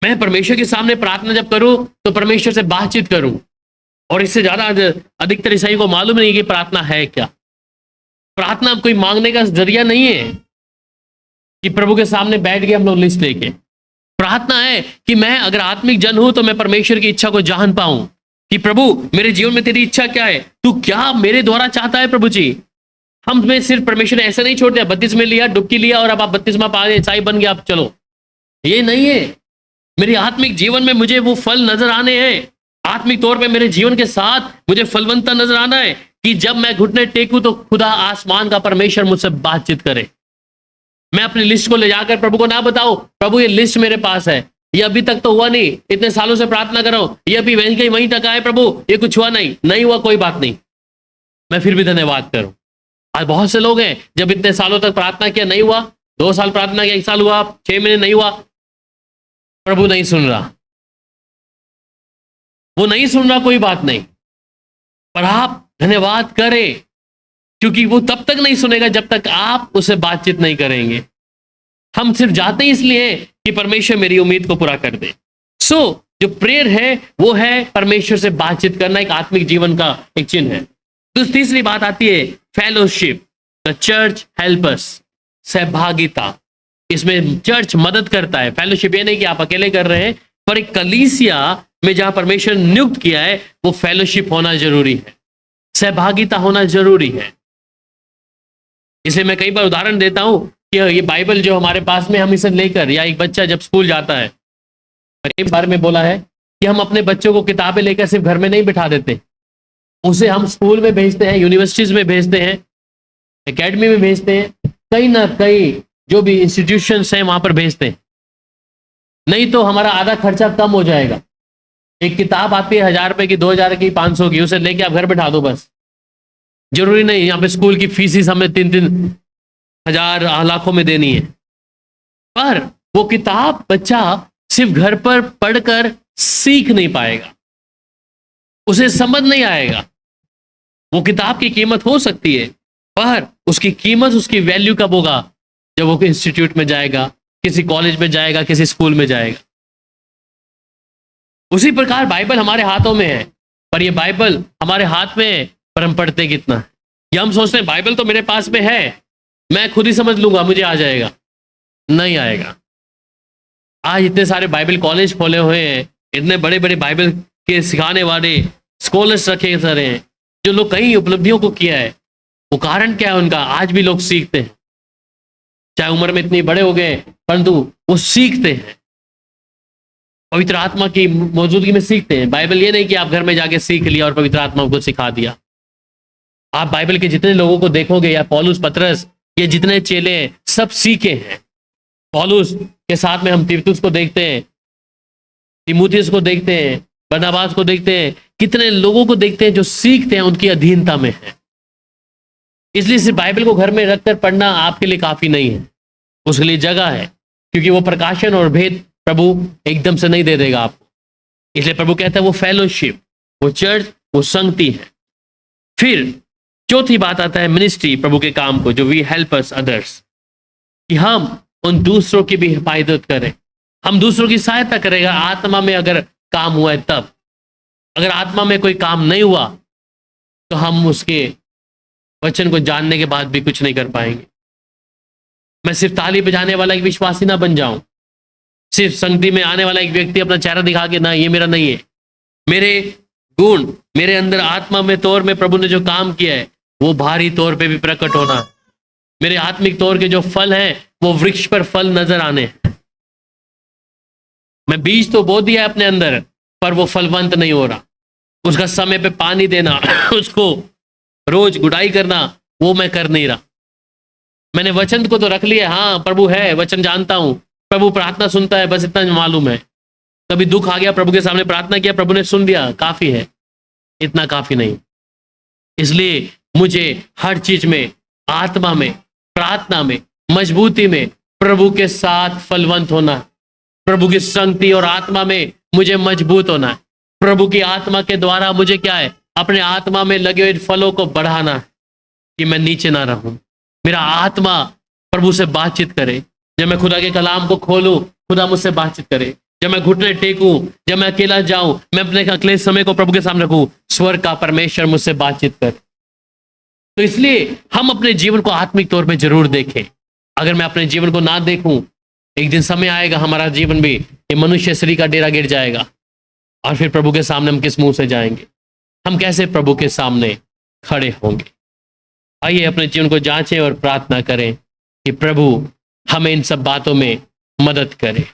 मैं परमेश्वर के सामने प्रार्थना जब करूं तो परमेश्वर से बातचीत करूं। और इससे ज्यादा अधिकतर ईसाई को मालूम नहीं कि प्रार्थना है क्या। प्रार्थना कोई मांगने का जरिया नहीं है कि प्रभु के सामने बैठ गए हम लोग लिस्ट लेके। प्रार्थना है कि मैं अगर आत्मिक जन हूं तो मैं परमेश्वर की इच्छा को जान पाऊं कि प्रभु मेरे जीवन में तेरी इच्छा क्या है, तू क्या मेरे द्वारा चाहता है प्रभु जी। हम में सिर्फ परमेश्वर ने ऐसा नहीं छोड़ दिया, बपतिस्मा लिया, डुबकी लिया और अब आप बपतिस्मा पा गए, ईसाई बन गया, आप चलो, ये नहीं है। मेरी आत्मिक जीवन में मुझे वो फल नजर आने हैं। आत्मिक तौर पे मेरे जीवन के साथ मुझे फलवंता नजर आना है कि जब मैं घुटने टेकूं तो खुदा आसमान का परमेश्वर मुझसे बातचीत करे। मैं अपनी लिस्ट को ले जाकर प्रभु को ना बताऊं, प्रभु ये लिस्ट मेरे पास है, ये अभी तक तो हुआ नहीं, इतने सालों से प्रार्थना कर रहा हूं, ये अभी वहीं तक आए प्रभु, ये कुछ हुआ नहीं हुआ, कोई बात नहीं, मैं फिर भी धन्यवाद करूं। आज बहुत से लोग हैं जब इतने सालों तक प्रार्थना किया नहीं हुआ, 2 साल प्रार्थना किया, 1 साल हुआ, 6 महीने नहीं हुआ, प्रभु नहीं सुन रहा, वो नहीं सुन रहा, कोई बात नहीं, पर आप धन्यवाद करें क्योंकि वो तब तक नहीं सुनेगा जब तक आप उससे बातचीत नहीं करेंगे। हम सिर्फ जाते ही इसलिए कि परमेश्वर मेरी उम्मीद को पूरा कर दे। सो जो प्रेयर है वो है परमेश्वर से बातचीत करना, एक आत्मिक जीवन का एक चिन्ह है। तो तीसरी बात आती है fellowship, the church help us, सहभागिता। इसमें चर्च मदद करता है। फेलोशिप ये नहीं कि आप अकेले कर रहे हैं, पर एक कलीसिया में जहां परमेश्वर ने नियुक्त किया है वो फेलोशिप होना जरूरी है, सहभागिता होना जरूरी है। इसलिए मैं कई बार उदाहरण देता हूं कि ये बाइबल जो हमारे पास में, हम इसे लेकर, या एक बच्चा जब स्कूल जाता है, एक बार में बोला है कि हम अपने बच्चों को किताबें लेकर सिर्फ घर में नहीं बिठा देते, उसे हम स्कूल में भेजते हैं, यूनिवर्सिटीज में भेजते हैं, एकेडमी में भेजते हैं, कहीं ना कहीं जो भी इंस्टीट्यूशंस हैं वहां पर भेजते हैं। नहीं तो हमारा आधा खर्चा कम हो जाएगा। एक किताब आती है 1000 रुपए की, 2000 की, 500 की, उसे लेके आप घर बिठा दो बस। जरूरी नहीं यहाँ पे स्कूल की फीस हमें 3-3 हजार लाखों में देनी है, पर वो किताब बच्चा सिर्फ घर पर पढ़कर सीख नहीं पाएगा, उसे समझ नहीं आएगा। वो किताब की कीमत हो सकती है, पर उसकी कीमत, उसकी वैल्यू कब होगा, जब वो इंस्टीट्यूट में जाएगा, किसी कॉलेज में जाएगा, किसी स्कूल में जाएगा। उसी प्रकार बाइबल हमारे हाथों में है, पर ये बाइबल हमारे हाथ में है, पर हम पढ़ते कितना है। या हम सोचते हैं बाइबल तो मेरे पास में है, मैं खुद ही समझ लूंगा, मुझे आ जाएगा। नहीं आएगा। आज इतने सारे बाइबल कॉलेज खोले हुए हैं, इतने बड़े बड़े बाइबल के सिखाने वाले स्कॉलर्स रखे सारे हैं, जो लोग कई उपलब्धियों को किया है। वो कारण क्या है उनका, आज भी लोग सीखते हैं, चाहे उम्र में इतने बड़े हो गए, परंतु वो सीखते हैं, पवित्र आत्मा की मौजूदगी में सीखते हैं। बाइबल ये नहीं कि आप घर में जाके सीख लिया और पवित्र आत्मा को सिखा दिया। आप बाइबल के जितने लोगों को देखोगे, या पौलुस, पतरस, ये जितने चेले हैं, सब सीखे हैं। पौलुस के साथ में हम तीतुस को देखते हैं, तीमुथियुस को देखते हैं, बरनबास को देखते हैं, कितने लोगों को देखते हैं जो सीखते हैं, उनकी अधीनता में है। इसलिए सिर्फ बाइबल को घर में रखकर पढ़ना आपके लिए काफी नहीं है, उसके लिए जगह है, क्योंकि वो प्रकाशन और भेद प्रभु एकदम से नहीं दे देगा आपको। इसलिए प्रभु कहता है वो फेलोशिप, वो चर्च, वो संगति है। फिर चौथी बात आता है मिनिस्ट्री, प्रभु के काम को, जो वी हेल्प अस अदर्स, कि हम उन दूसरों की भी हिफाजत करें, हम दूसरों की सहायता करेगा। आत्मा में अगर काम हुआ है तब, अगर आत्मा में कोई काम नहीं हुआ तो हम उसके वचन को जानने के बाद भी कुछ नहीं कर पाएंगे। मैं सिर्फ ताली बजाने वाला एक विश्वासी ना बन जाऊं, सिर्फ संगति में आने वाला एक व्यक्ति अपना चेहरा दिखा के ना, ये मेरा नहीं है। मेरे गुण, मेरे अंदर आत्मा में तौर में प्रभु ने जो काम किया है वो बाहरी तौर पे भी प्रकट होना है। मेरे आत्मिक तौर के जो फल हैं वो वृक्ष पर फल नजर आने हैं। मैं बीज तो बो दिया है अपने अंदर, पर वो फलवंत नहीं हो रहा। उसका समय पे पानी देना, उसको रोज गुड़ाई करना, वो मैं कर नहीं रहा। मैंने वचन को तो रख लिया, हाँ प्रभु है, वचन जानता हूं, प्रभु प्रार्थना सुनता है, बस इतना मालूम है। कभी दुख आ गया, प्रभु के सामने प्रार्थना किया, प्रभु ने सुन लिया, काफी है, इतना काफी नहीं। इसलिए मुझे हर चीज में, आत्मा में, प्रार्थना में, मजबूती में प्रभु के साथ फलवंत होना, प्रभु की संगति और आत्मा में मुझे मजबूत होना है। प्रभु की आत्मा के द्वारा मुझे क्या है, अपने आत्मा में लगे हुए फलों को बढ़ाना है, कि मैं नीचे ना रहूं। मेरा आत्मा प्रभु से बातचीत करे। जब मैं खुदा के कलाम को खोलूं, खुदा मुझसे बातचीत करे। जब मैं घुटने टेकूं, जब मैं अकेला जाऊं, मैं अपने अकेले समय को प्रभु के सामने रखूं, स्वर्ग का परमेश्वर मुझसे बातचीत करे। तो इसलिए हम अपने जीवन को आत्मिक तौर पे जरूर देखें। अगर मैं अपने जीवन को ना देखूं, एक दिन समय आएगा हमारा जीवन भी ये मनुष्य श्री का डेरा गिर जाएगा, और फिर प्रभु के सामने हम किस मुंह से जाएंगे? हम कैसे प्रभु के सामने खड़े होंगे? आइए अपने जीवन को जांचें और प्रार्थना करें कि प्रभु हमें इन सब बातों में मदद करे।